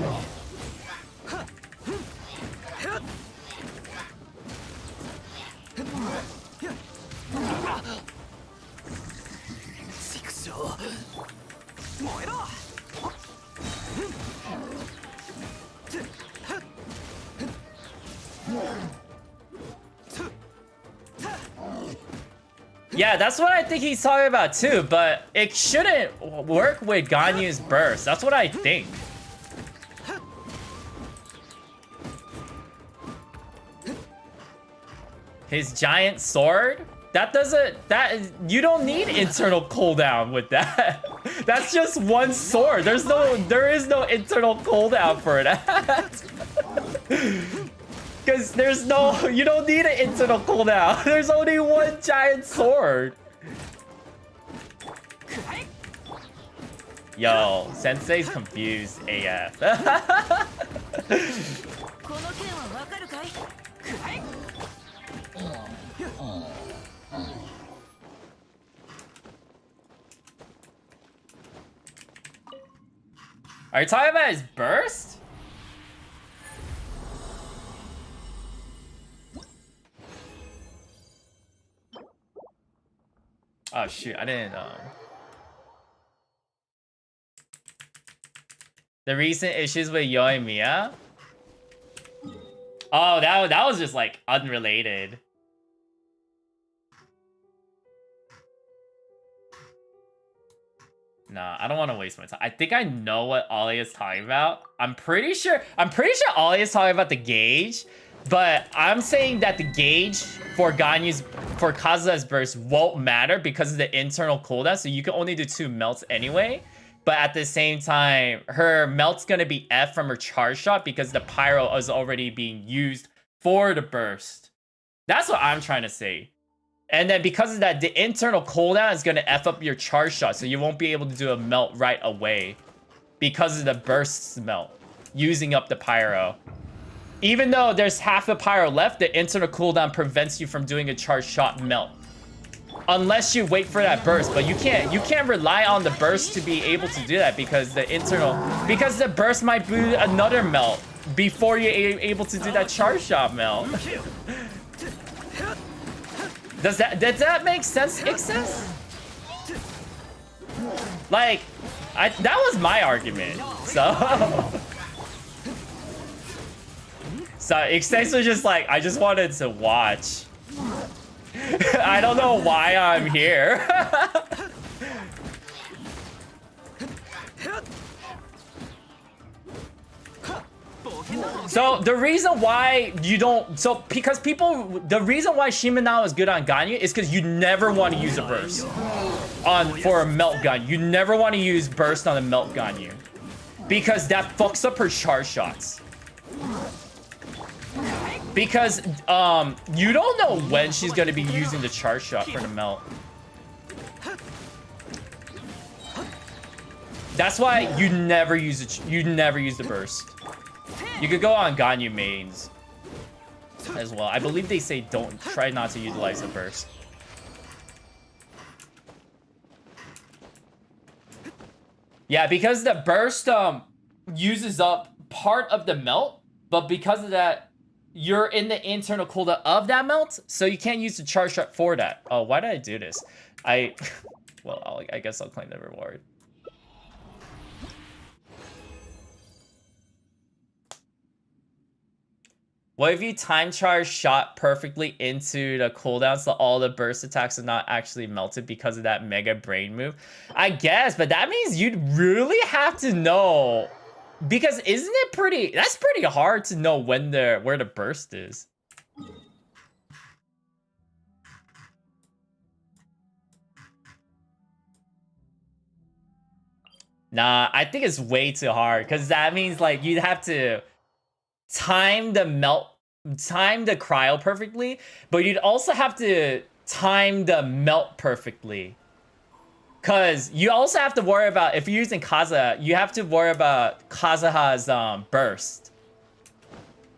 Yeah, that's what I think he's talking about too, but it shouldn't work with Ganyu's burst. That's what I think. His giant sword? You don't need internal cooldown with that. That's just one sword. There is no internal cooldown for that. Because you don't need an internal cooldown. There's only one giant sword. Yo, Sensei's confused AF. Are you talking about his burst? Oh shoot, I didn't The recent issues with Yoimiya? Oh, that was just like unrelated. Nah, I don't want to waste my time. I think I know what Ollie is talking about. I'm pretty sure Ollie is talking about the gauge, but I'm saying that the gauge for Kazuha's burst won't matter because of the internal cooldown, so you can only do 2 melts anyway. But at the same time, her melt's gonna be F from her charge shot because the pyro is already being used for the burst. That's what I'm trying to say. And then because of that, the internal cooldown is gonna F up your charge shot, so you won't be able to do a melt right away because of the burst melt, using up the pyro. Even though there's half the pyro left, the internal cooldown prevents you from doing a charge shot melt. Unless you wait for that burst, but you can't rely on the burst to be able to do that because the burst might do another melt before you're able to do that charge shot melt. Does that make sense, Ixes? Like, that was my argument, so. So Ixes was just like, I just wanted to watch. I don't know why I'm here. So the reason why you don't, the reason why Shimanao is good on Ganyu is because you never want to use a burst for a melt Ganyu. You never want to use burst on a melt Ganyu because that fucks up her charge shots. Because you don't know when she's gonna be using the charge shot for the melt. That's why you never use the burst. You could go on Ganyu mains as well. I believe they say try not to utilize the burst. Yeah, because the burst uses up part of the melt, but because of that, you're in the internal cooldown of that melt, so you can't use the charge shot for that. Oh, why did I do this? Well, I guess I'll claim the reward. What if you time charge shot perfectly into the cooldown so all the burst attacks are not actually melted because of that mega brain move? I guess, but that means you'd really have to know, because isn't it pretty, that's pretty hard to know when where the burst is. Nah, I think it's way too hard, because that means like you'd have to time the cryo perfectly, but you'd also have to time the melt perfectly. Because you also have to worry about, if you're using Kaza, you have to worry about Kazuha's burst.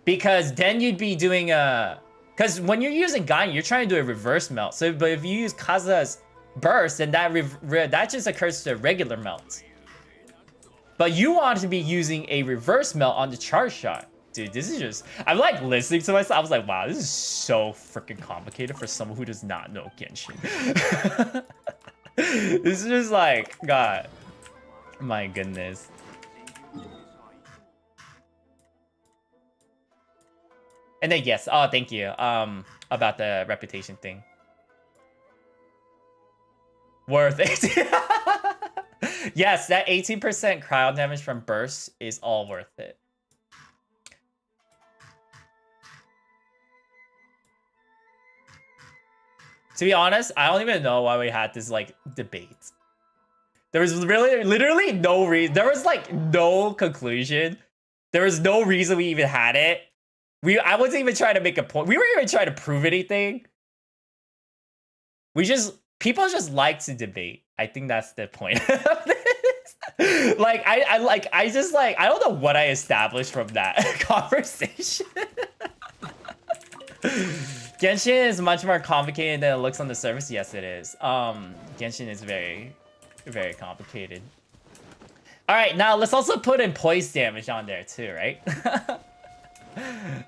Because then you'd be doing a... Because when you're using Ganyu, you're trying to do a reverse melt. So, but if you use Kazuha's burst, then that just occurs to a regular melt. But you want to be using a reverse melt on the charge shot. Dude, this is just... I'm like listening to myself. I was like, wow, this is so freaking complicated for someone who does not know Genshin. This is just like, God. My goodness. And then, yes. Oh, thank you. About the reputation thing. Worth it. Yes, that 18% cryo damage from burst is all worth it. To be honest, I don't even know why we had this like debate. There was literally no reason. There was like no conclusion. There was no reason we even had it. I wasn't even trying to make a point. We weren't even trying to prove anything. People just like to debate. I think that's the point of this. Like I don't know what I established from that conversation. Genshin is much more complicated than it looks on the surface. Yes, it is. Genshin is very, very complicated. All right, now let's also put in poise damage on there too, right?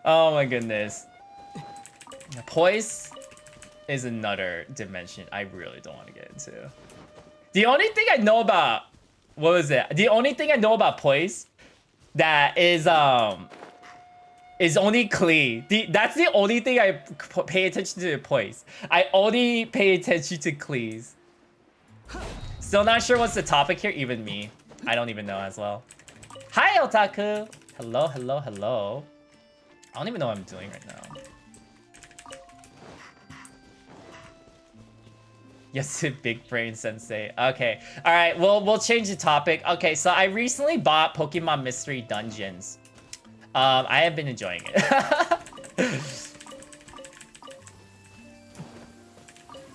Oh my goodness. Poise is another dimension I really don't want to get into. The only thing I know about... What was it? The only thing I know about poise that is only Klee. That's the only thing I pay attention to poise. I only pay attention to Klees. Still not sure what's the topic here, even me. I don't even know as well. Hi, Otaku! Hello, hello, hello. I don't even know what I'm doing right now. Yes, big brain sensei. Okay, all right. Well, we'll change the topic. Okay, so I recently bought Pokemon Mystery Dungeons. I have been enjoying it.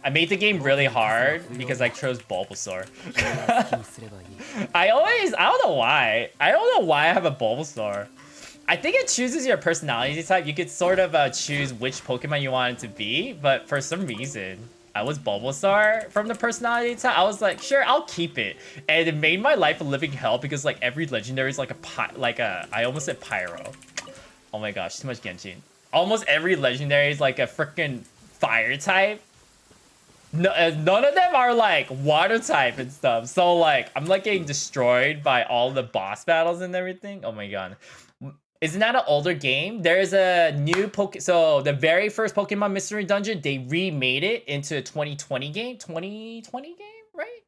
I made the game really hard because I chose Bulbasaur. I don't know why. I don't know why I have a Bulbasaur. I think it chooses your personality type. You could sort of choose which Pokemon you want it to be, but for some reason, I was Bulbasaur from the personality type. I was like, sure, I'll keep it. And it made my life a living hell because like every legendary is like I almost said Pyro. Oh my gosh, too much Genshin. Almost every legendary is like a freaking fire type. No, none of them are like water type and stuff. So like, I'm like getting destroyed by all the boss battles and everything. Oh my god. Isn't that an older game? There's a new so the very first Pokemon Mystery Dungeon, they remade it into a 2020 game. 2020 game, right?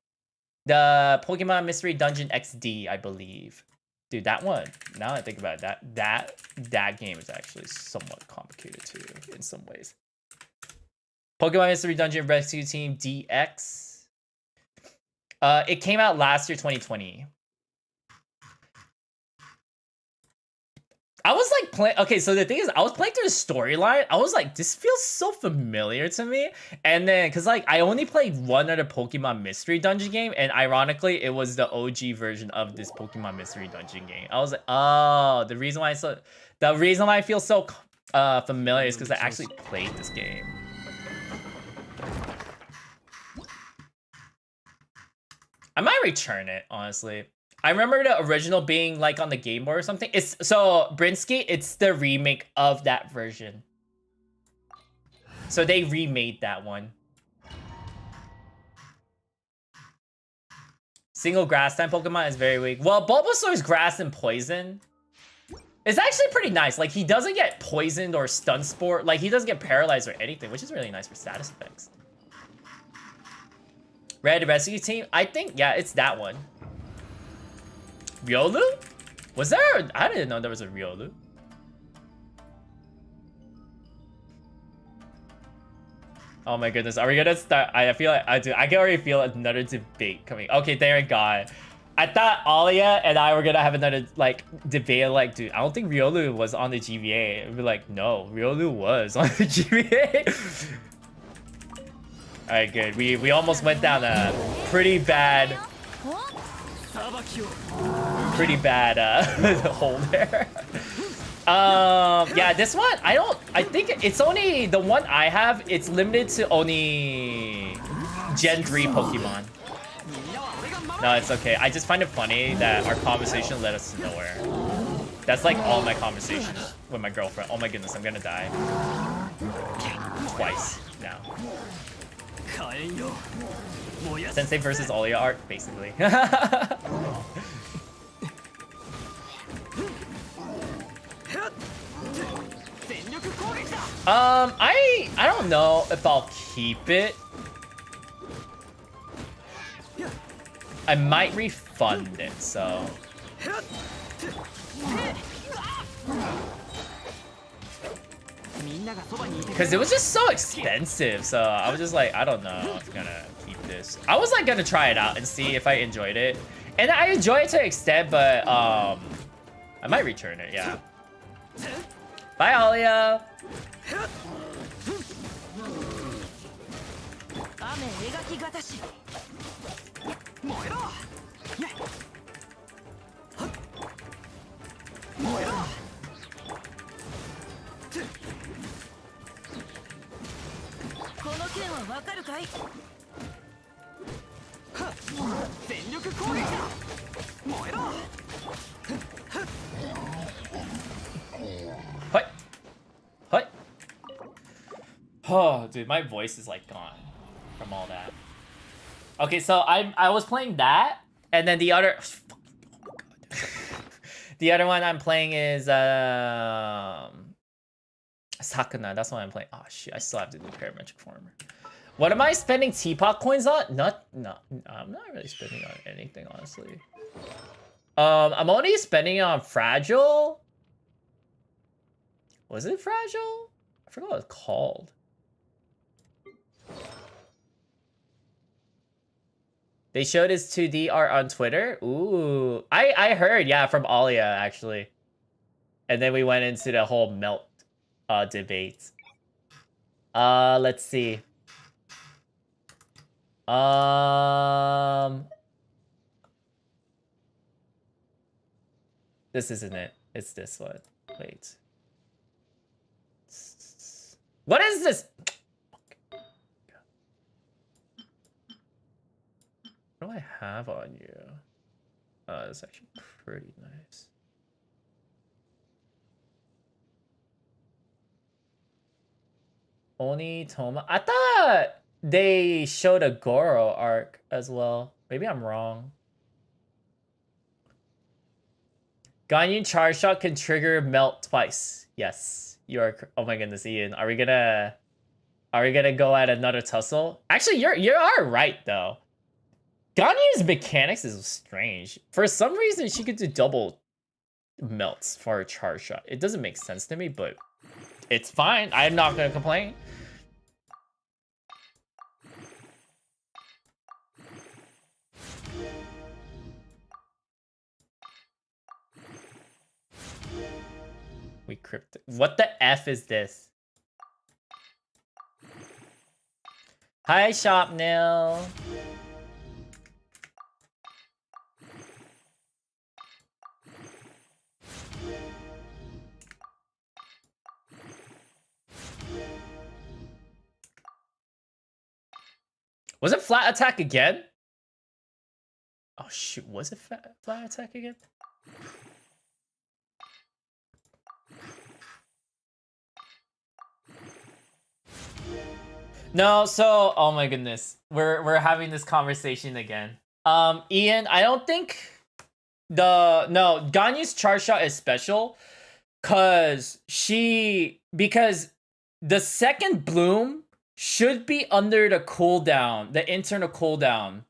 The Pokemon Mystery Dungeon XD, I believe. Dude, that one, now that I think about it, that game is actually somewhat complicated too, in some ways. Pokemon Mystery Dungeon Rescue Team DX. It came out last year, 2020. I was like playing... Okay, so the thing is, I was playing through the storyline. I was like, this feels so familiar to me. And then, because like, I only played one other Pokemon Mystery Dungeon game. And ironically, it was the OG version of this Pokemon Mystery Dungeon game. I was like, oh, the reason why I feel so familiar is because I actually played this game. I might return it, honestly. I remember the original being like on the Game Boy or something. It's so Brinsky, it's the remake of that version. So they remade that one. Single grass type Pokemon is very weak. Well, Bulbasaur's grass and poison. It's actually pretty nice. Like, he doesn't get poisoned or stun sport. Like, he doesn't get paralyzed or anything, which is really nice for status effects. Red Rescue Team? I think, yeah, it's that one. Riolu? Was there? I didn't know there was a Riolu. Oh my goodness, are we gonna start? I feel like I can already feel another debate coming. Okay, thank God. I thought Alia and I were gonna have another like debate. Like, dude, I don't think Riolu was on the GBA. We'd be like, no, Riolu was on the GBA. All right, good. We almost went down a pretty bad hole there. Yeah, this one I think it's only the one I have. It's limited to only Gen 3 Pokemon. No, it's okay. I just find it funny that our conversation led us to nowhere. That's like all my conversations with my girlfriend. Oh my goodness, I'm gonna die. Twice now. Sensei versus Alia art, basically. I don't know if I'll keep it. I might refund it, so. Because it was just so expensive, so I was just like, I don't know if I'm gonna keep this. I was like gonna try it out and see if I enjoyed it. And I enjoy it to an extent, but I might return it, yeah. Bye, Alia. What? What? Oh, dude, my voice is like gone from all that. Okay, so I was playing that, and then the other the other one I'm playing is Sakuna. That's what I'm playing. Oh shit, I still have to do parametric form. What am I spending teapot coins on? No, I'm not really spending on anything, honestly. I'm only spending on Fragile. Was it Fragile? I forgot what it's called. They showed his 2D art on Twitter. Ooh, I heard, yeah, from Alia actually. And then we went into the whole melt debate. Let's see. This isn't it. It's this one. Wait. What is this? What do I have on you? It's actually pretty nice. Oni Toma. I thought they showed a Goro arc as well. Maybe I'm wrong. Ganyu charge shot can trigger melt twice. Yes, you are. Oh my goodness, Ian. Are we gonna go at another tussle? Actually, you are right though. Ganyu's mechanics is strange. For some reason, she could do double melts for a charge shot. It doesn't make sense to me, but it's fine. I'm not gonna complain. We cryptic. What the F is this? Hi, Shopnil. Was it flat attack again? Oh shoot, was it flat attack again? No, so oh my goodness. We're having this conversation again. Ian, I don't think Ganyu's charge shot is special because the second bloom should be under the cooldown, the internal cooldown.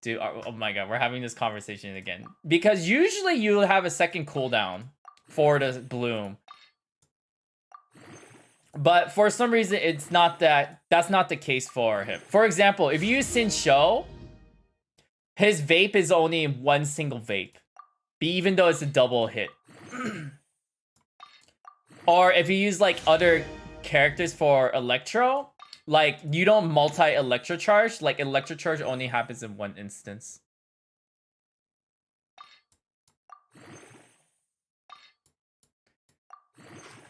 Dude, oh my god, we're having this conversation again. Because usually you have a second cooldown for the bloom. But for some reason, it's not that's not the case for him. For example, if you use Sin Show, his vape is only one single vape. Even though it's a double hit. Or if you use like other characters for Electro, like you don't multi-Electro charge. Like Electro charge only happens in one instance.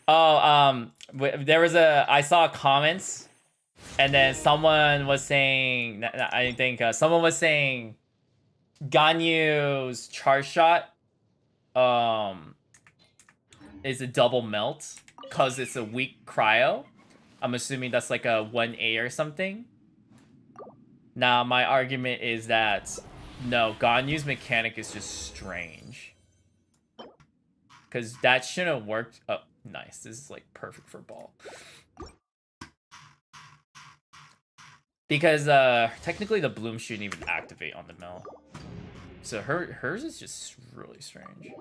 Oh, there was I saw comments, and then someone was saying, I think someone was saying Ganyu's charge shot is a double melt because it's a weak cryo. I'm assuming that's like a 1A or something. Now, my argument is that no, Ganyu's mechanic is just strange. Because that shouldn't have worked. Oh, nice. This is like perfect for ball. Because technically the bloom shouldn't even activate on the melt. So hers is just really strange.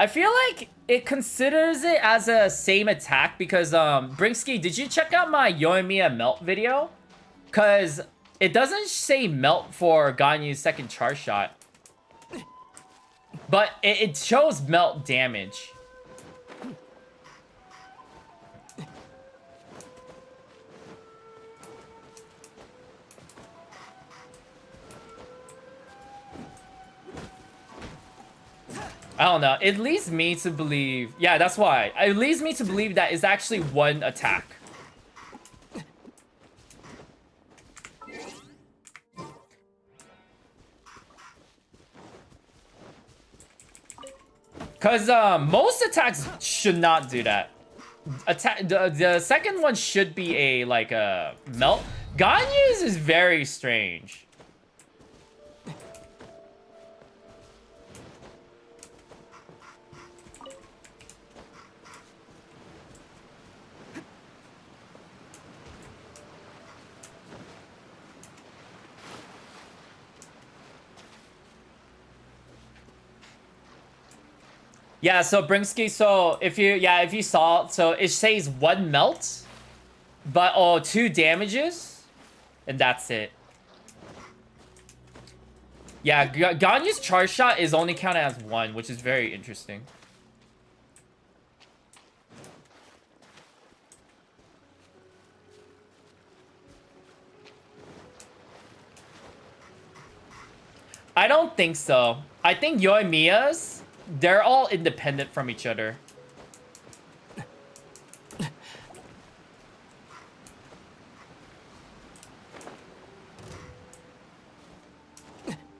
I feel like it considers it as a same attack because, Brinksky, did you check out my Yoimiya melt video? Because it doesn't say melt for Ganyu's second charge shot. But it shows melt damage. I don't know. It leads me to believe... Yeah, that's why. It leads me to believe that it's actually one attack. Because most attacks should not do that. The second one should be a, like, a melt. Ganyu's is very strange. Yeah, so Brinksky, so if you saw, so it says one melt, but 2 damages, and that's it. Yeah, Ganyu's charge shot is only counted as 1, which is very interesting. I don't think so. I think Yoimiya's, they're all independent from each other.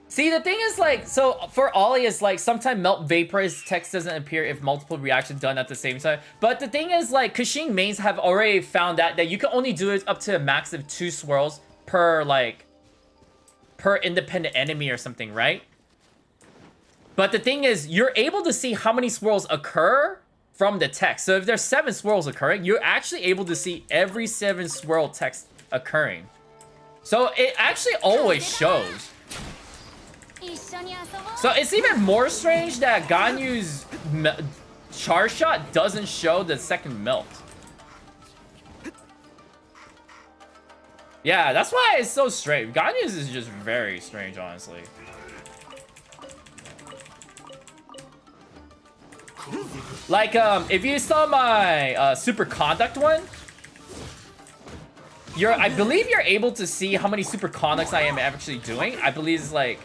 See, the thing is, like, so for Ollie, it's like sometimes melt vaporized text doesn't appear if multiple reactions done at the same time. But the thing is, like, Kashin mains have already found out that you can only do it up to a max of 2 swirls per, like, per independent enemy or something, right? But the thing is, you're able to see how many swirls occur from the text. So if there's 7 swirls occurring, you're actually able to see every 7 swirl text occurring. So it actually always shows. So it's even more strange that Ganyu's charge shot doesn't show the second melt. Yeah, that's why it's so strange. Ganyu's is just very strange, honestly. Like, if you saw my super conduct one, I believe you're able to see how many super conducts I am actually doing. I believe it's like,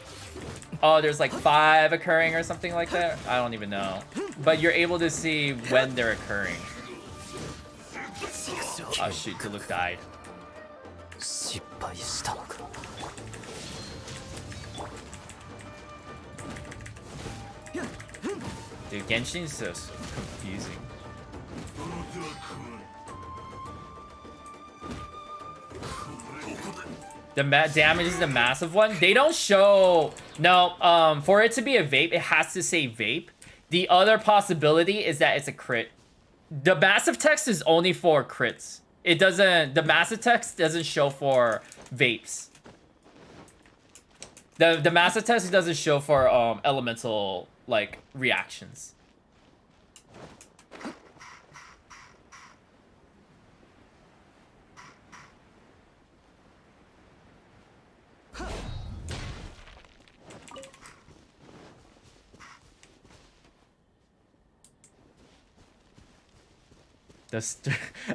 oh, there's like 5 occurring or something like that. I don't even know. But you're able to see when they're occurring. Oh shoot, Diluc died. Dude, Genshin is so confusing. The damage is the massive one. They don't show. No, for it to be a vape, it has to say vape. The other possibility is that it's a crit. The massive text is only for crits. It doesn't. The massive text doesn't show for vapes. The massive text doesn't show for elemental like reactions.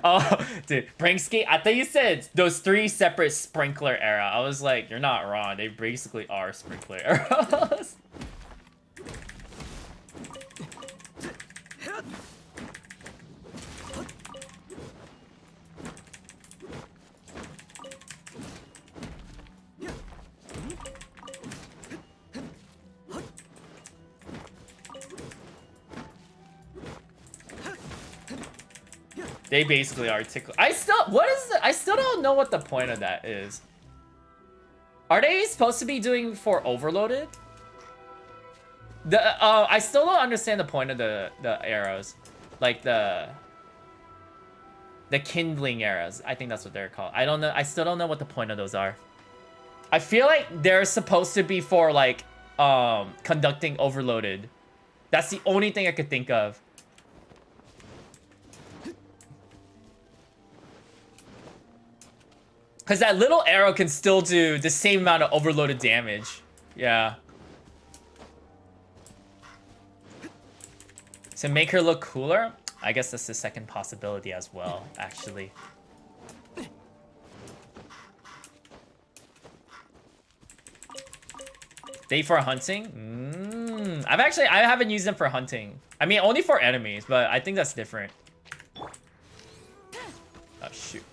Oh, dude, Brinksky, I thought you said those 3 separate sprinkler era. I was like, you're not wrong. They basically are sprinkler eras. They basically are tickle. I still don't know what the point of that is. Are they supposed to be doing for overloaded? I still don't understand the point of the arrows, like the kindling arrows. I think that's what they're called. I don't know. I still don't know what the point of those are. I feel like they're supposed to be for like conducting overloaded. That's the only thing I could think of. Because that little arrow can still do the same amount of overloaded damage. Yeah. To make her look cooler, I guess that's the second possibility as well, actually. They for hunting? I haven't used them for hunting. I mean, only for enemies, but I think that's different. Oh, shoot.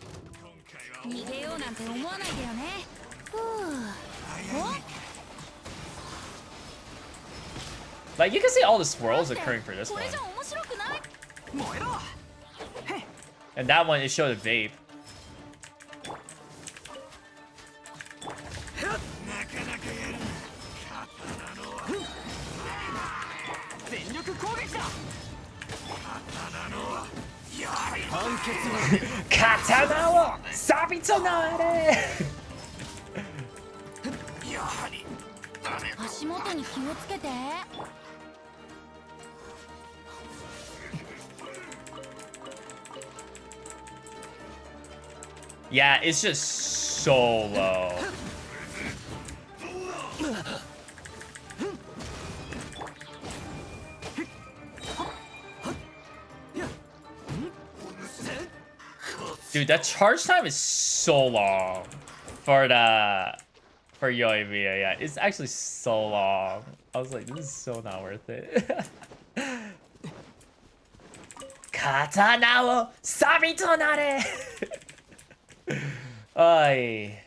Like, you can see all the swirls occurring for this one. And that one, it showed a vape. Katana wa sabitonare! Yeah, it's just so low. Dude, that charge time is so long for Yoimiya. Yeah, it's actually so long. I was like, this is so not worth it. Katana wo sabitonare! Ay.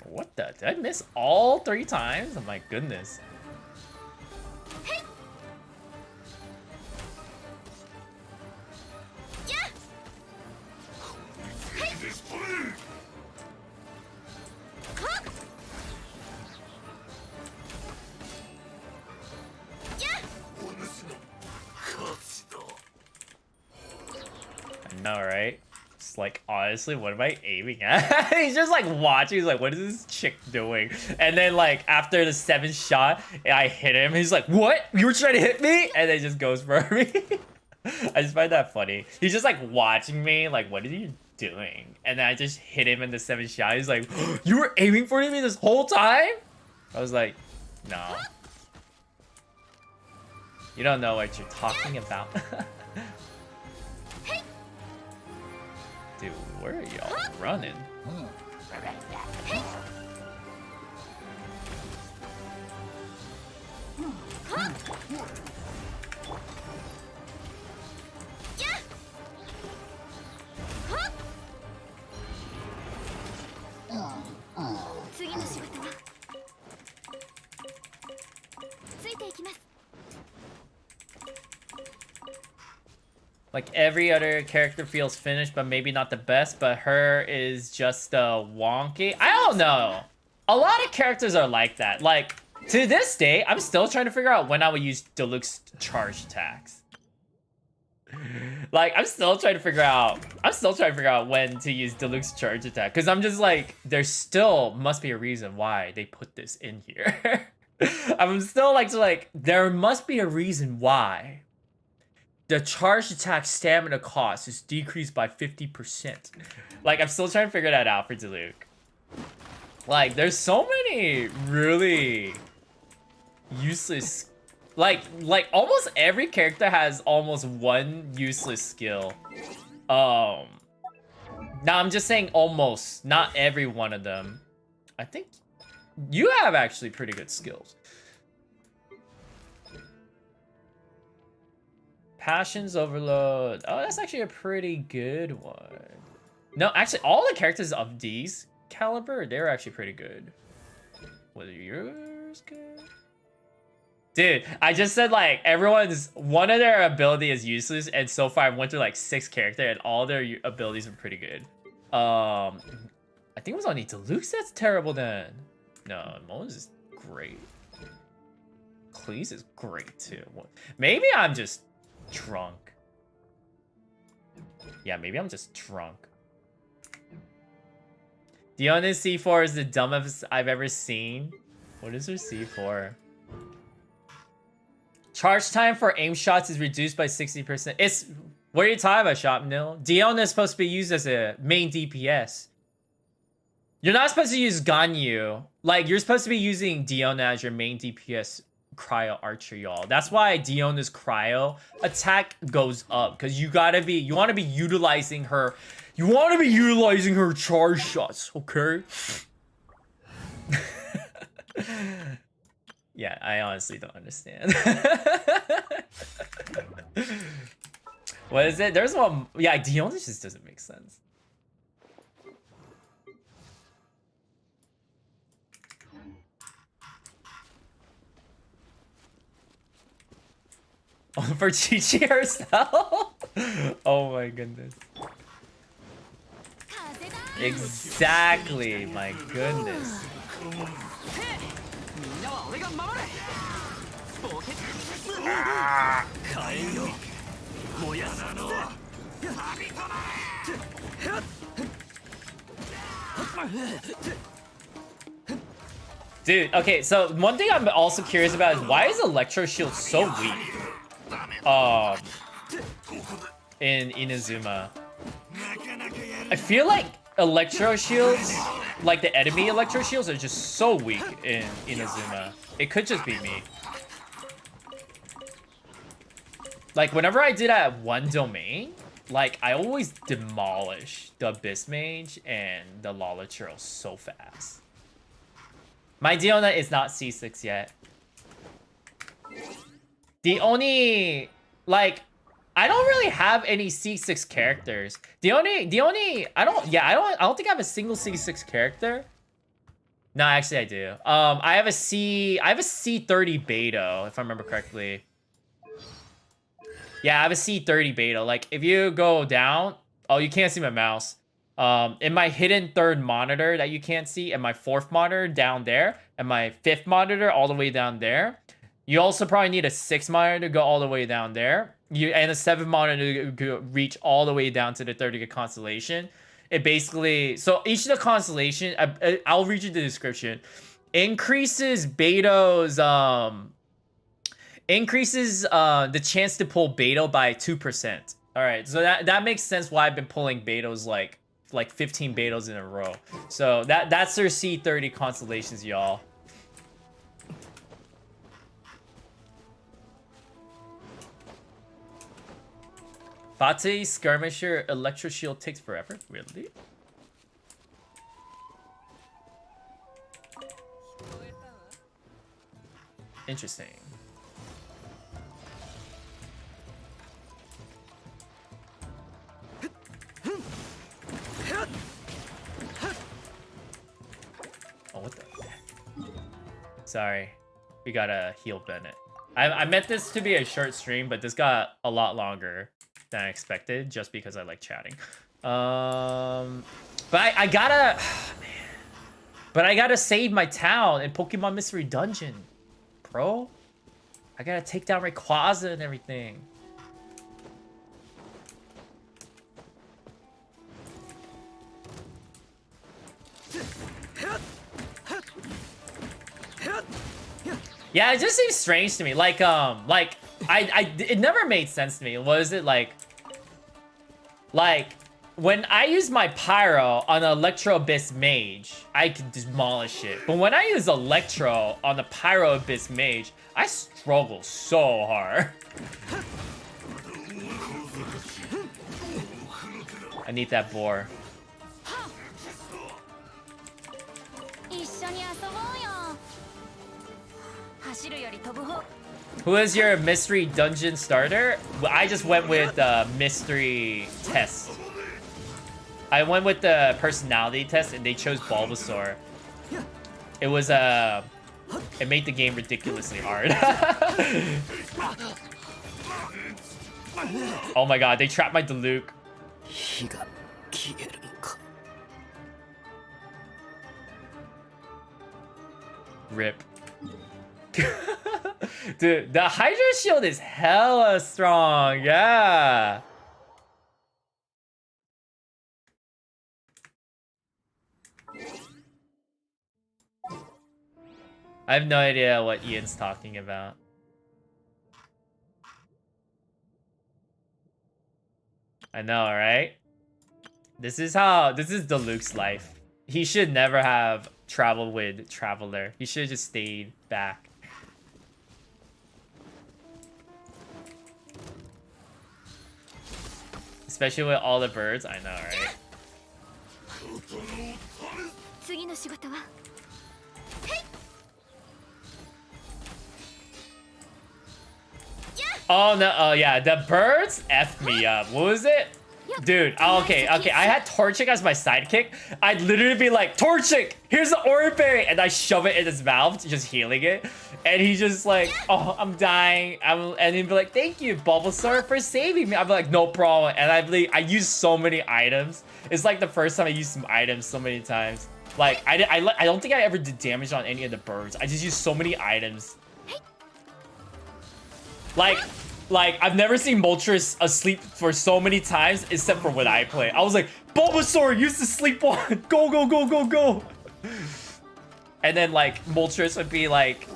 What the? Did I miss all 3 times? Oh my goodness. like, honestly, what am I aiming at? He's just like watching. He's like, what is this chick doing? And then like after the 7th shot, I hit him. He's like, what? You were trying to hit me? And then he just goes for me. I just find that funny. He's just like watching me. Like, what are you doing? And then I just hit him in the 7th shot. He's like, you were aiming for me this whole time? I was like, no. You don't know what you're talking about. Dude, where are y'all running? Like every other character feels finished, but maybe not the best, but her is just wonky. I don't know. A lot of characters are like that. Like, to this day, I'm still trying to figure out when I would use deluxe charge attacks. Like, I'm still trying to figure out when to use deluxe charge attack. Because I'm just like, there still must be a reason why they put this in here. I'm still like, there must be a reason why the charge attack stamina cost is decreased by 50%. Like, I'm still trying to figure that out for Diluc. Like, there's so many really useless... Like almost every character has almost one useless skill. Now, I'm just saying almost. Not every one of them. I think you have actually pretty good skills. Passions Overload. Oh, that's actually a pretty good one. No, actually, all the characters of these caliber, they're actually pretty good. Was yours good? Dude, I just said like one of their ability is useless, and so far I went through like 6 characters, and all their abilities are pretty good. I think it was only Deluxe that's terrible then. No, Mo's is great. Cleese is great too. Maybe I'm just drunk. Yeah, maybe I'm just drunk. Diona's C4 is the dumbest I've ever seen. What is her C4? Charge time for aim shots is reduced by 60%. It's... What are you talking about, Shop Nil? Diona is supposed to be used as a main DPS. You're not supposed to use Ganyu. Like, you're supposed to be using Diona as your main DPS cryo archer, y'all. That's why Diona's cryo attack goes up. Because you want to be utilizing her... You want to be utilizing her charge shots, okay? Yeah, I honestly don't understand. What is it? There's one... Yeah, Diona just doesn't make sense. Oh, for Chi-Chi herself? Oh my goodness. Exactly, my goodness. Dude, okay, so one thing I'm also curious about is why is Electro Shield so weak? In Inazuma. I feel like Electro Shields, like the enemy Electro Shields, are just so weak in Inazuma. It could just be me. Like, whenever I did at one domain, like, I always demolish the Abyss Mage and the Lala Churl so fast. My Diona is not C6 yet. The only, like, I don't really have any C6 characters. I don't think I have a single C6 character. No, actually I do. I have a C30 Beto, if I remember correctly. Yeah, I have a C30 Beto. Like, if you go down, oh, you can't see my mouse. In my hidden 3rd monitor that you can't see, and my 4th monitor down there, and my 5th monitor all the way down there, You also probably need a 6 monitor to go all the way down there. And a 7 monitor to reach all the way down to the 30 constellation. It basically, so each of the constellation, I'll read you the description. Increases Beto's the chance to pull Beto by 2%. All right, so that makes sense why I've been pulling Betos like 15 Betos in a row. So that's their C30 constellations, y'all. Fatih Skirmisher Electro Shield takes forever? Really? Interesting. Oh, what the heck? Sorry. We gotta heal Bennett. I meant this to be a short stream, but this got a lot longer than I expected, just because I like chatting. But I gotta... man. But I gotta save my town in Pokemon Mystery Dungeon, bro. I gotta take down Rayquaza and everything. Yeah, it just seems strange to me. Like it never made sense to me. Was it like when I use my Pyro on an Electro Abyss Mage, I can demolish it. But when I use Electro on the Pyro Abyss Mage, I struggle so hard. I need that boar. Who is your mystery dungeon starter? I just went with mystery test. I went with the personality test and they chose Bulbasaur. It was it made the game ridiculously hard. Oh my god, they trapped my Diluc. Rip. Dude, the Hydro Shield is hella strong, yeah. I have no idea what Ian's talking about. I know, right? This is Diluc's life. He should never have traveled with Traveler. He should have just stayed back. Especially with all the birds, I know, right? Oh no, oh yeah, the birds F me up. What was it? Dude, oh, okay, I had Torchic as my sidekick. I'd literally be like, Torchic, here's the Aura Berry, and I shove it in his mouth, just healing it. And he's just like, oh, I'm dying. And he'd be like, thank you, Bulbasaur, for saving me. I'd be like, no problem. And I use so many items. It's like the first time I used some items so many times. Like, I don't think I ever did damage on any of the birds. I just used so many items. Like, I've never seen Moltres asleep for so many times, except for when I play. I was like, Bulbasaur, use the sleep one. Go, go, go, go, go. And then, like, Moltres would be, like,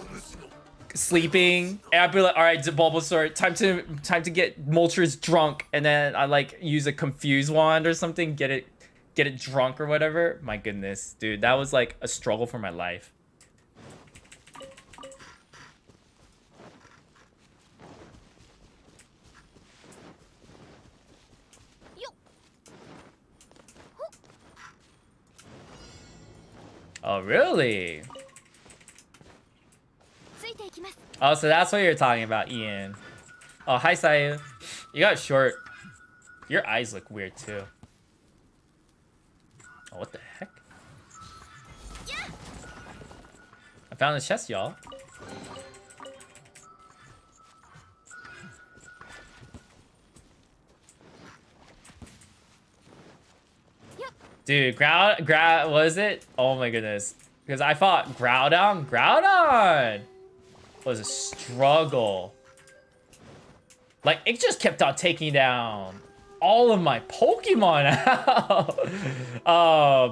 sleeping. And I'd be like, all right, Bulbasaur, time to get Moltres drunk. And then I, like, use a Confuse wand or something, get it drunk or whatever. My goodness, dude, that was, like, a struggle for my life. Oh, really? Oh, so that's what you're talking about, Ian. Oh, hi, Sayu. You got short. Your eyes look weird, too. Oh, what the heck? I found the chest, y'all. Dude, what is it? Oh my goodness. Because I fought Groudon. Groudon! was a struggle. Like, it just kept on taking down all of my Pokemon out.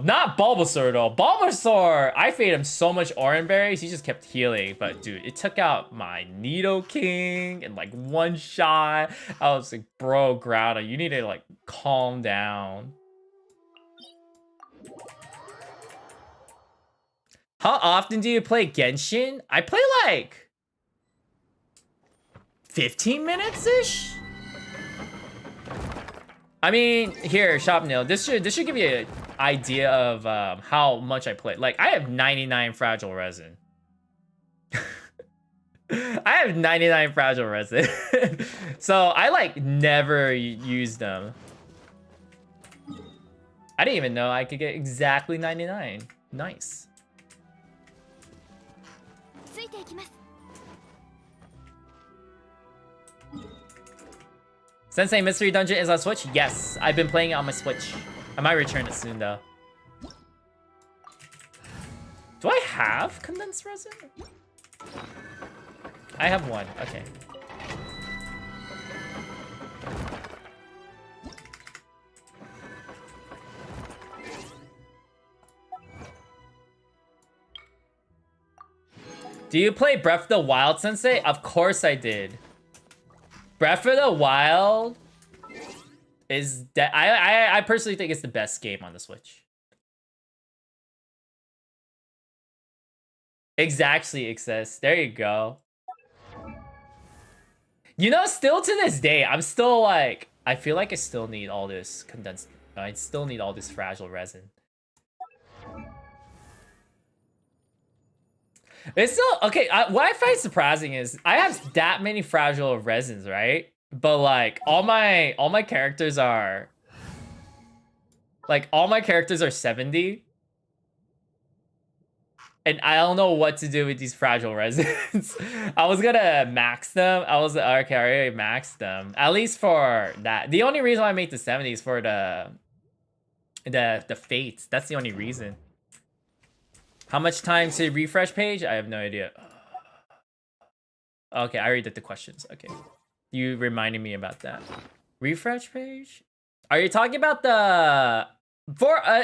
Not Bulbasaur though. Bulbasaur, I fed him so much orange berries, he just kept healing. But dude, it took out my Nidoking in like one shot. I was like, bro, Groudon, you need to like calm down. How often do you play Genshin? I play like 15 minutes-ish? I mean, here, Shopnil, this should give you an idea of how much I play. Like, I have 99 fragile resin. I have 99 fragile resin. So, I, like, never use them. I didn't even know I could get exactly 99. Nice. Sensei Mystery Dungeon is on Switch? Yes, I've been playing it on my Switch. I might return it soon, though. Do I have condensed resin? I have one, okay. Do you play Breath of the Wild, Sensei? Of course I did. Breath of the Wild is that I personally think it's the best game on the Switch. Exactly, Excess. There you go. You know, still to this day, I'm still like, I feel like I still need all this condensed. I still need all this fragile resin. It's still okay. What I find surprising is I have that many fragile resins, right? But like all my characters are like 70, and I don't know what to do with these fragile resins. I was gonna max them. I was okay. I already maxed them at least for that. The only reason why I made the 70 is for the fates. That's the only reason. How much time to refresh page? I have no idea. Okay, I already did the questions. Okay. You reminded me about that. Refresh page? Are you talking about the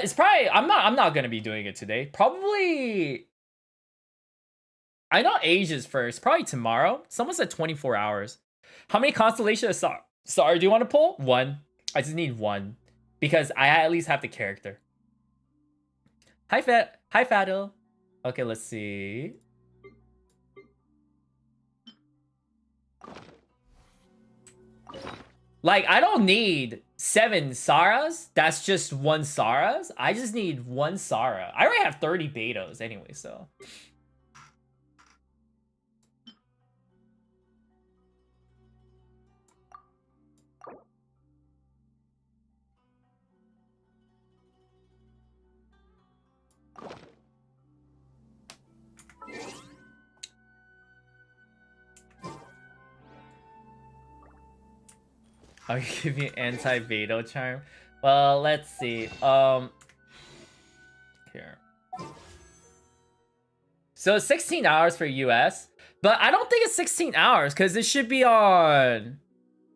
it's probably I'm not gonna be doing it today. Probably I know Asia's first, probably tomorrow. Someone said 24 hours. How many constellations? Sorry, do you want to pull? One. I just need one. Because I at least have the character. Hi Fadil. Okay, let's see. Like, I don't need 7 Saras. That's just 1 Saras. I just need 1 Sara. I already have 30 Betos anyway, so. I'll give you anti-Beto charm. Well, let's see. Here. So 16 hours for US, but I don't think it's 16 hours because it should be on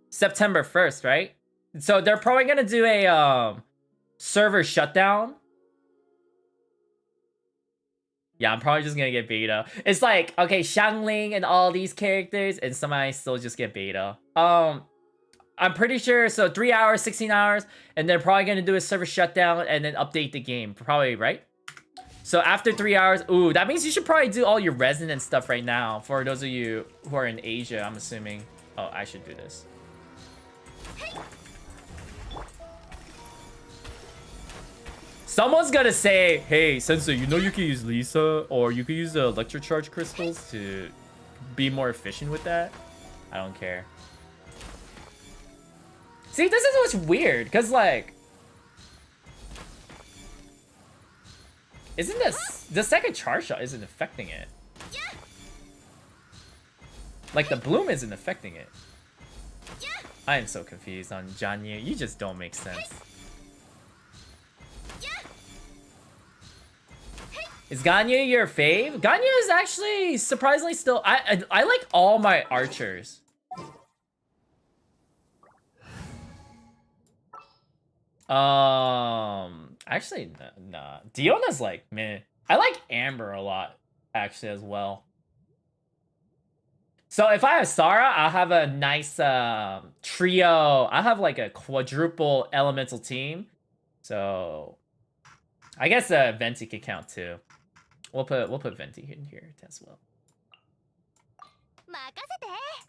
September 1st, right? So they're probably gonna do a server shutdown. Yeah, I'm probably just gonna get beta. It's like, okay, Xiangling and all these characters, and somebody still just get beta. I'm pretty sure, so 3 hours, 16 hours, and they're probably gonna do a server shutdown and then update the game, probably, right? So after 3 hours, ooh, that means you should probably do all your resin and stuff right now, for those of you who are in Asia, I'm assuming. Oh, I should do this. Someone's gonna say, hey, Sensei, you know you can use Lisa, or you can use the electrocharge crystals to be more efficient with that? I don't care. See, this is what's weird, because, like... Isn't this... The second charge shot isn't affecting it. Like, the bloom isn't affecting it. I am so confused on Ganyu. You just don't make sense. Is Ganyu your fave? Ganyu is actually surprisingly still... I like all my archers. Actually, nah. Diona's like, meh. I like Amber a lot, actually, as well. So if I have Sarah, I'll have a nice trio. I'll have like a quadruple elemental team. So I guess Venti could count too. We'll put Venti in here as well.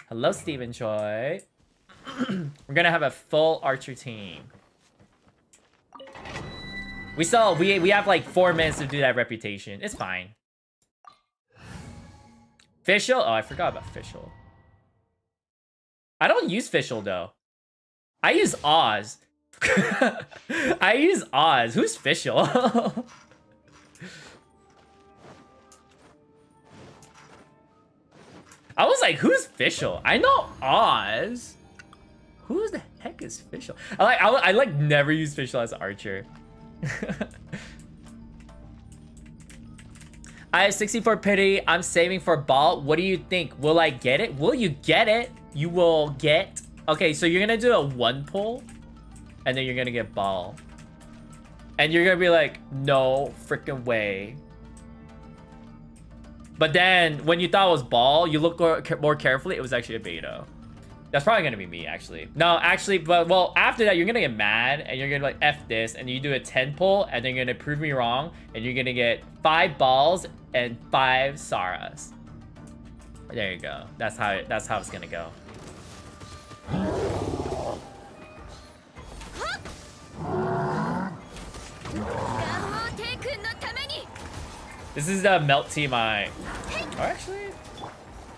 Hello, Stephen Choi. We're gonna have a full archer team. We have like 4 minutes to do that reputation. It's fine. Fischl? Oh, I forgot about Fischl. I don't use Fischl though. I use Oz. I use Oz. Who's Fischl? I was like, who's Fischl? I know Oz. Who the heck is Fischl? I like never use Fischl as an archer. I have 64 pity. I'm saving for ball. What do you think? Will I get it? Will you get it? You will get. Okay, so you're gonna do a 1 pull, and then you're gonna get ball, and you're gonna be like, no freaking way. But then when you thought it was ball, you look more carefully. It was actually a beta. That's probably gonna be me, actually. No, actually, but well, after that, you're gonna get mad and you're gonna be like, F this, and you do a 10 pull, and then you're gonna prove me wrong, and you're gonna get 5 balls and 5 Saras. There you go. That's how it's gonna go. This is the melt team or actually,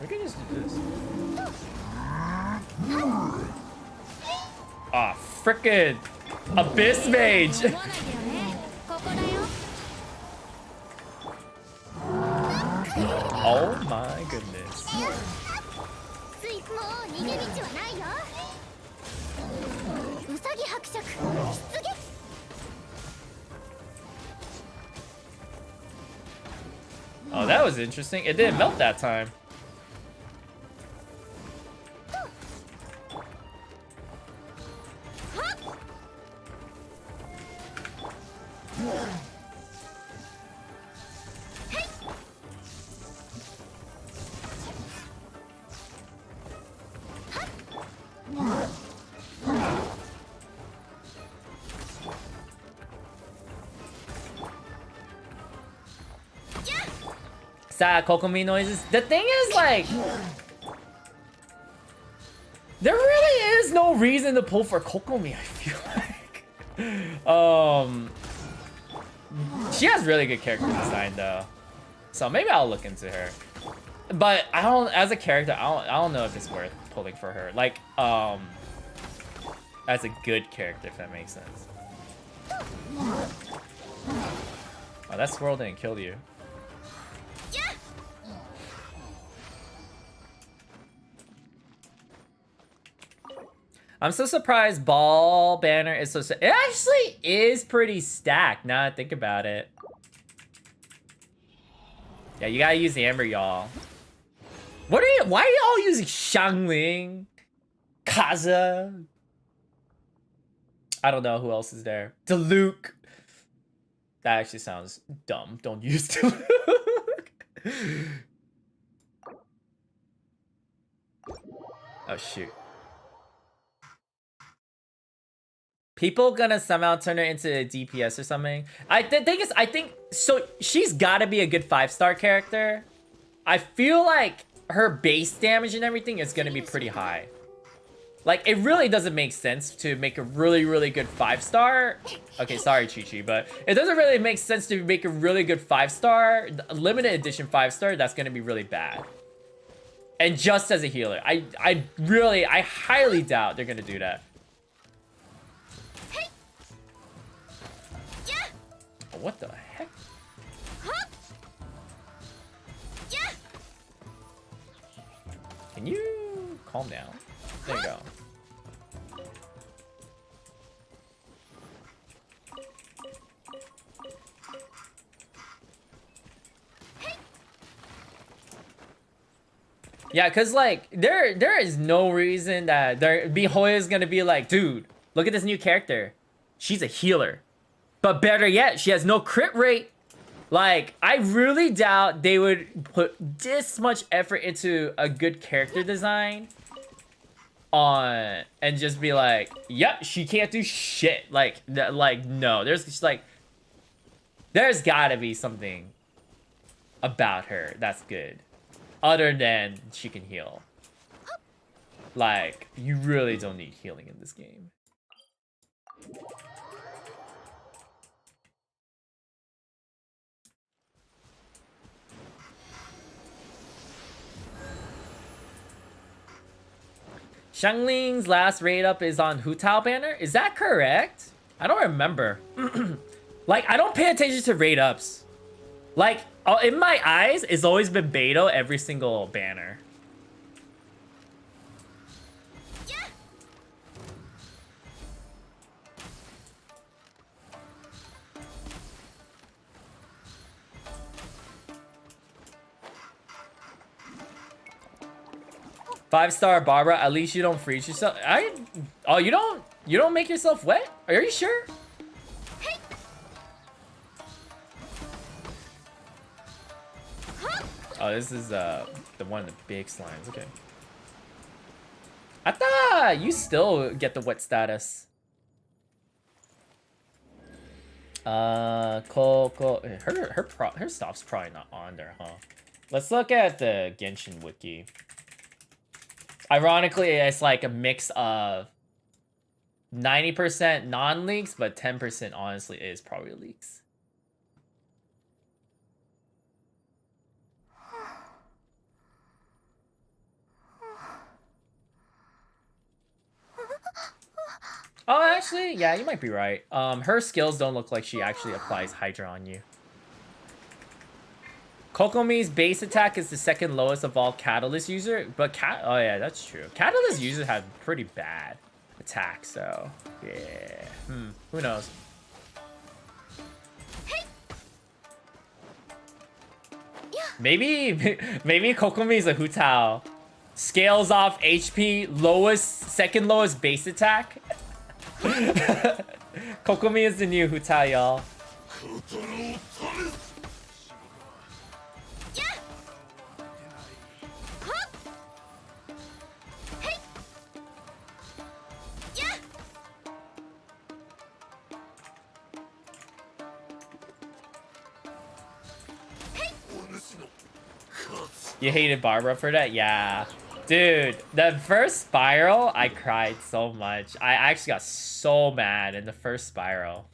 we can just do this. Ah, frickin' Abyss Mage! Oh my goodness. Oh, that was interesting. It didn't melt that time. Sad Kokomi noises. The thing is, like, there really is no reason to pull for Kokomi, I feel like. She has really good character design though, so maybe I'll look into her. But I don't, as a character, I don't know if it's worth pulling for her. Like, as a good character, if that makes sense. Oh, that squirrel didn't kill you. I'm so surprised ball banner is so... It actually is pretty stacked, now that I think about it. Yeah, you gotta use Amber, y'all. Why are y'all using Xiangling? Kaza? I don't know who else is there. Diluc. That actually sounds dumb. Don't use Diluc. Oh, shoot. People gonna somehow turn her into a DPS or something. The thing is, I think so. She's gotta be a good 5-star character. I feel like her base damage and everything is gonna be pretty high. Like, it really doesn't make sense to make a really, really good 5-star. Okay, sorry, Chi-Chi, but it doesn't really make sense to make a really good 5-star, limited edition 5-star. That's gonna be really bad. And just as a healer, I highly doubt they're gonna do that. What the heck? Can you calm down? There you go. Yeah, cause like there is no reason that Mihoyo is gonna be like, dude, look at this new character. She's a healer. But better yet, she has no crit rate. Like, I really doubt they would put this much effort into a good character design on and just be like, yep, she can't do shit. Like no, there's just like, there's gotta be something about her that's good, other than she can heal. Like, you really don't need healing in this game. Xiangling's last raid up is on Hu Tao banner? Is that correct? I don't remember. Like, I don't pay attention to raid ups. Like, in my eyes, it's always been Beto every single banner. Yeah. Five-star Barbara, at least you don't freeze yourself. Oh, you don't make yourself wet? Are you sure? Oh, this is the one of the big slimes. Okay. I thought you still get the wet status. Coco, her stuff's probably not on there, huh? Let's look at the Genshin wiki. Ironically, it's like a mix of 90% non-leaks, but 10% honestly is probably leaks. Oh, actually, yeah, you might be right. Her skills don't look like she actually applies Hydra on you. Kokomi's base attack is the second lowest of all Catalyst user, but oh yeah, that's true. Catalyst users have pretty bad attack, so yeah. Who knows? Maybe Kokomi's a Hu Tao. Scales off HP, second lowest base attack. Kokomi is the new Hu Tao, y'all. You hated Barbara for that? Yeah. Dude, the first spiral, I cried so much. I actually got so mad in the first spiral.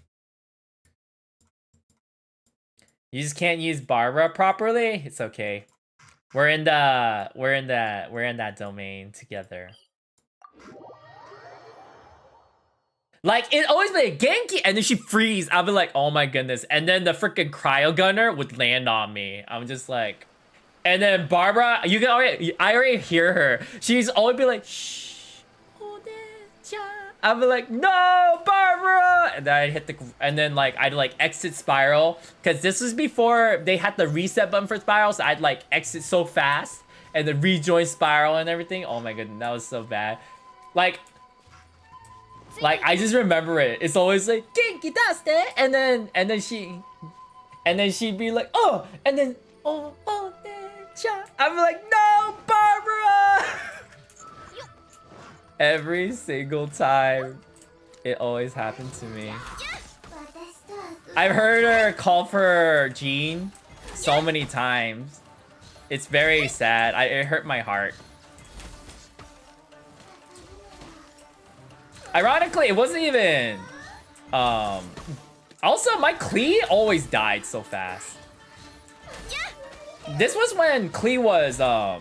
You just can't use Barbara properly? It's okay. We're in that domain together. Like, it always be a Genki, and then she freeze. I'll be like, oh my goodness. And then the freaking cryo gunner would land on me. I'm just like, and then Barbara, I already hear her. She's always be like, shh. I'll be like, no, Barbara. And then I'd hit I'd like exit spiral. Cause this was before they had the reset button for spiral. So I'd like exit so fast and then rejoin spiral and everything. Oh my goodness, that was so bad. Like I just remember it. It's always like, Genki daste. And then she'd be like, oh, and then, oh, I'm like, no, Barbara! Every single time, it always happened to me. I've heard her call for Jean so many times. It's very sad. It hurt my heart. Ironically, it wasn't even... Also, my Klee always died so fast. This was when Klee was, I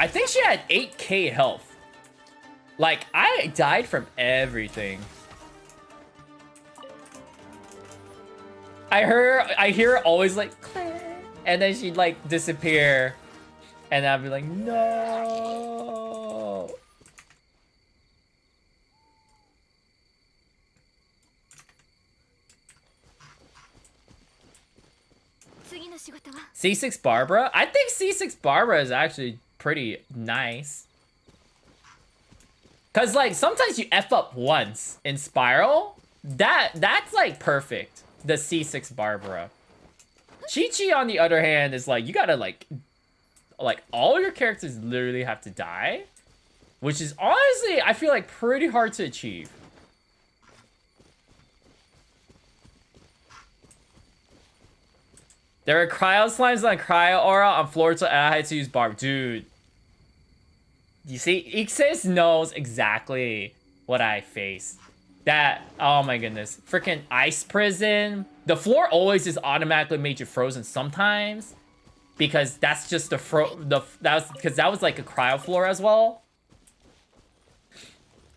think she had 8k health. Like, I died from everything. I hear her always like, Claire, and then she'd like disappear. And I'd be like, no. 次の仕事は C6 Barbara? I think C6 Barbara is actually pretty nice. Cause like sometimes you F up once in Spiral. That's like perfect. The C6 Barbara. Chi-Chi on the other hand is like you gotta like all your characters literally have to die. Which is honestly, I feel like pretty hard to achieve. There are cryo slimes on cryo aura on floor, so I had to use barb. Dude. You see, Ixis knows exactly what I face. That, oh my goodness. Freaking ice prison. The floor always is automatically made you frozen sometimes. Because that's just that was like a cryo floor as well.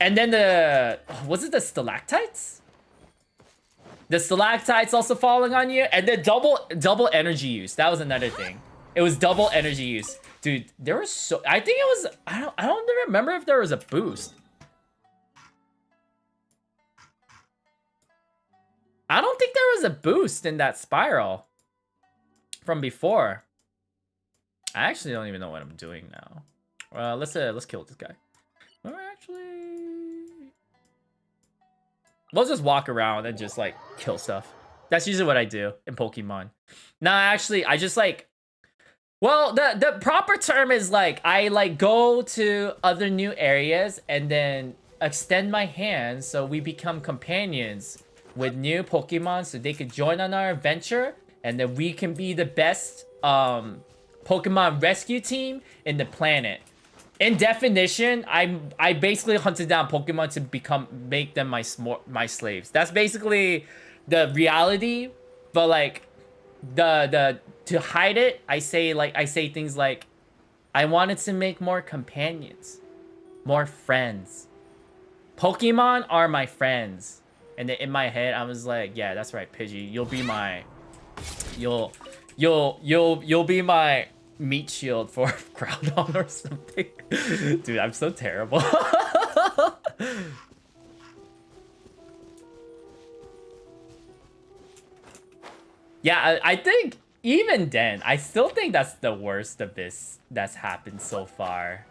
And then was it the stalactites? The stalactites also falling on you, and then double energy use. That was another thing. It was double energy use, dude. There was so I think it was I don't remember if there was a boost. I don't think there was a boost in that spiral from before. I actually don't even know what I'm doing now. Let's kill this guy. Or actually, we'll just walk around and just like kill stuff. That's usually what I do in Pokemon. Nah, actually, I just like, well, the proper term is like I like go to other new areas and then extend my hand so we become companions with new Pokemon so they could join on our adventure and then we can be the best Pokemon rescue team in the planet. In definition, I basically hunted down Pokemon to make them my slaves. That's basically the reality. But like to hide it, I say things like I wanted to make more companions, more friends. Pokemon are my friends. And then in my head, I was like, yeah, that's right, Pidgey. You'll be my you'll be my meat shield for Groudon or something. Dude, I'm so terrible. Yeah, I think even then, I still think that's the worst abyss that's happened so far.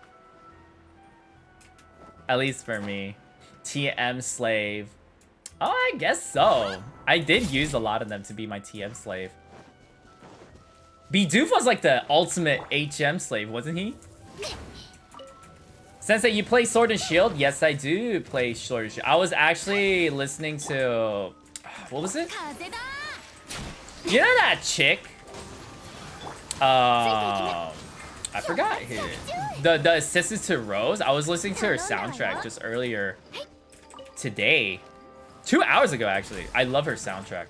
At least for me. TM slave. Oh, I guess so. I did use a lot of them to be my TM slave. Bidoof was like the ultimate HM slave, wasn't he? Sensei, you play Sword and Shield? Yes, I do play Sword and Shield. I was actually listening to... What was it? You know that chick? I forgot who. The assistant to Rose? I was listening to her soundtrack just earlier today. 2 hours ago, actually. I love her soundtrack.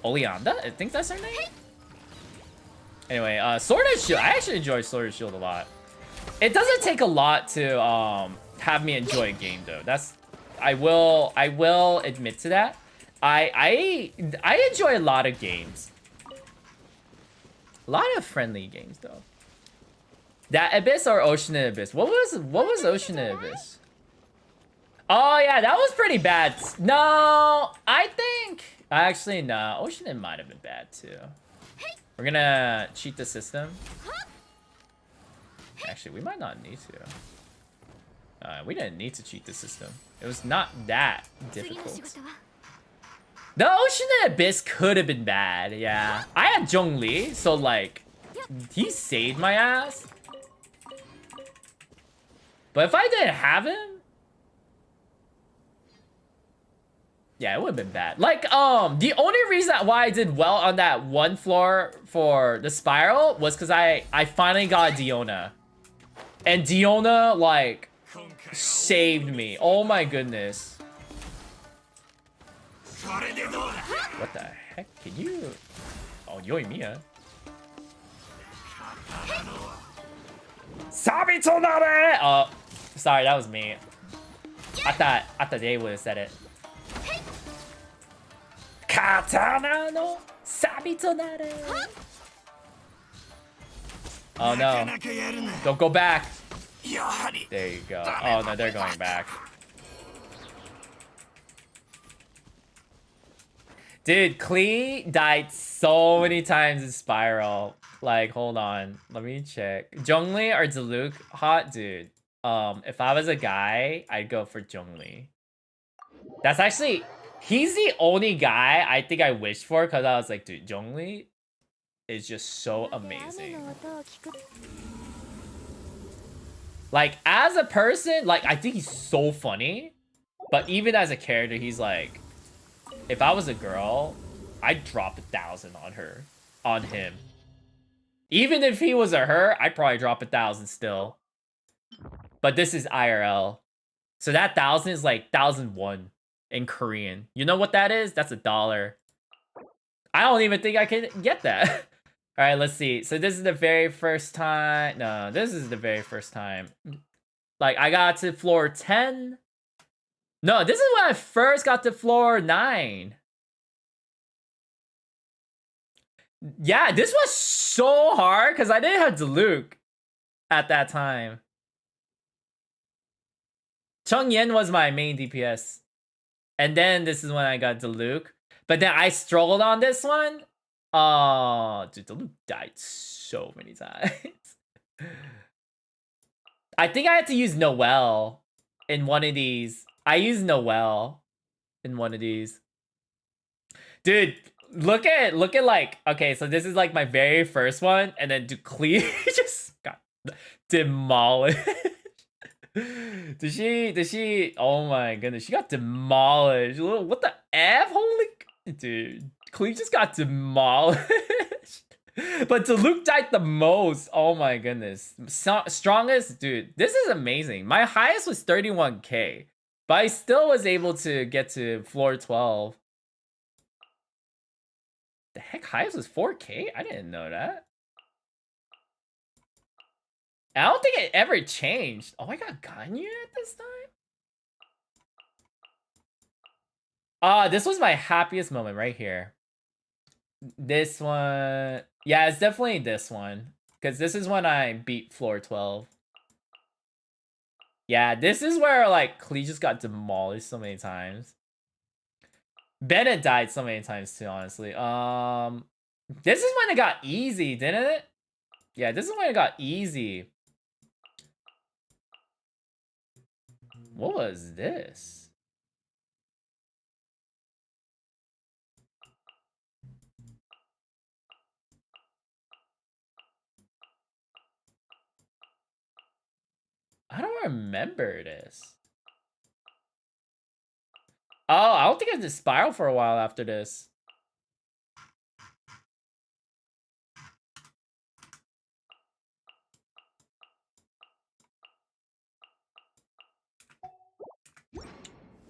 Oleanda? I think that's her name? Anyway, Sword and Shield. I actually enjoy Sword and Shield a lot. It doesn't take a lot to have me enjoy a game, though. I will admit to that. I enjoy a lot of games. A lot of friendly games, though. That Abyss or Ocean and Abyss? What was Ocean and Abyss? Oh yeah, that was pretty bad. No, I think actually no. Ocean and might have been bad too. We're gonna cheat the system. Actually, we might not need to. We didn't need to cheat the system. It was not that difficult. The Ocean and Abyss could have been bad, yeah. I had Zhongli, so like, he saved my ass. But if I didn't have him, yeah, it would have been bad. Like, the only reason why I did well on that one floor for the spiral was because I finally got Diona. And Diona, like, saved me. Oh my goodness. What the heck? Can you... Oh, Yoimiya. Sabitonare! Oh, sorry, that was me. I thought they would have said it. Katana no Sabitonare. Oh no. Don't go back. There you go. Oh no, they're going back. Dude, Klee died so many times in Spiral. Like, hold on. Let me check. Zhongli or Diluc? Hot dude. If I was a guy, I'd go for Zhongli. That's actually... He's the only guy I think I wished for because I was like, dude, Zhongli is just so amazing. Like, as a person, like, I think he's so funny. But even as a character, he's like... If I was a girl, I'd drop 1,000 on her. On him. Even if he was a her, I'd probably drop 1,000 still. But this is IRL. So that 1,000 is like 1,001 in Korean. You know what that is? That's $1. I don't even think I can get that. All right, let's see. So this is the very first time. No, this is the very first time. Like, I got to floor 10. No, this is when I first got to floor 9. Yeah, this was so hard because I didn't have Diluc at that time. Chung Yen was my main DPS. And then this is when I got Diluc. But then I struggled on this one. Oh, dude, Diluc died so many times. I think I had to use Noelle in one of these. I used Noelle in one of these. Dude, look at like, okay, so this is like my very first one, and then Duclee just got demolished. Did she, oh my goodness, she got demolished. What the F? Holy, dude, Clee just got demolished. But Diluc died the most. Oh my goodness. Strongest, dude, this is amazing. My highest was 31k, but I still was able to get to floor 12. The heck, highest was 4k? I didn't know that. I don't think it ever changed. Oh, I got Ganyu at this time? This was my happiest moment right here. This one... Yeah, it's definitely this one. Because this is when I beat floor 12. Yeah, this is where, like, Klee just got demolished so many times. Bennett died so many times, too, honestly. This is when it got easy, didn't it? Yeah, this is when it got easy. What was this? I don't remember this. Oh, I don't think I did Spiral for a while after this.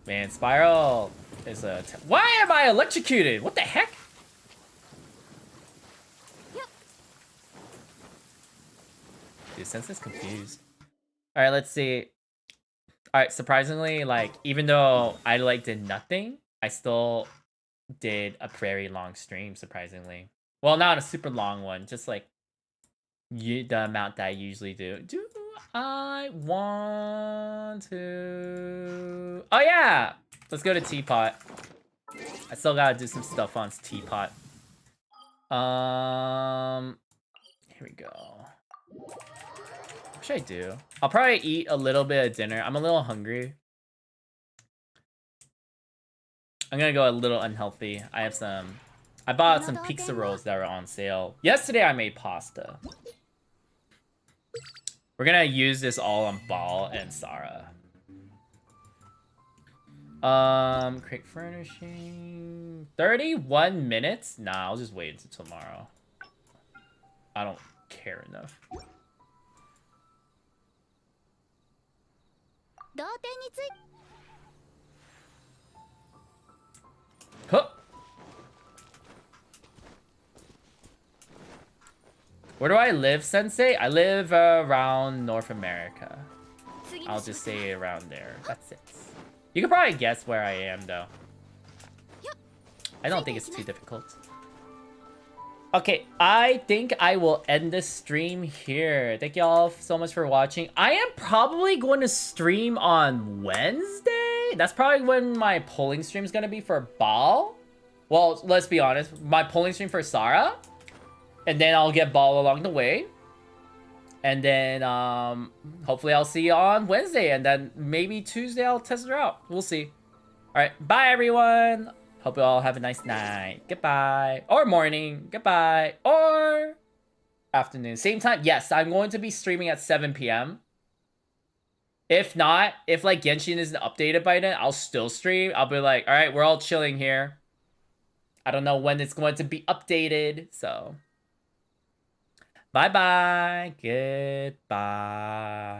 Man, Spiral is a... Why am I electrocuted? What the heck? Dude, Sensei's confused. Alright, let's see. Alright, surprisingly, like, even though I, like, did nothing, I still did a very long stream, surprisingly. Well, not a super long one, just, like, the amount that I usually do. Do I want to... Oh, yeah! Let's go to Teapot. I still gotta do some stuff on Teapot. Here we go. What should I do? I'll probably eat a little bit of dinner. I'm a little hungry. I'm gonna go a little unhealthy. I bought some pizza rolls that were on sale. Yesterday I made pasta. We're gonna use this all on Ball and Sarah. Crate furnishing. 31 minutes? Nah, I'll just wait until tomorrow. I don't care enough. Huh. Where do I live, Sensei? I live around North America. I'll just say around there. That's it. You can probably guess where I am, though. I don't think it's too difficult. Okay, I think I will end this stream here. Thank y'all so much for watching. I am probably going to stream on Wednesday. That's probably when my polling stream is going to be for Ball. Well, let's be honest. My polling stream for Sarah And then I'll get ball along the way. And then hopefully I'll see you on Wednesday. And then maybe Tuesday I'll test her out. We'll see. Alright, bye everyone. Hope you all have a nice night. Goodbye. Or morning. Goodbye. Or afternoon. Same time. Yes, I'm going to be streaming at 7 p.m. If not, if like Genshin isn't updated by then, I'll still stream. I'll be like, all right, we're all chilling here. I don't know when it's going to be updated, so bye-bye. Goodbye.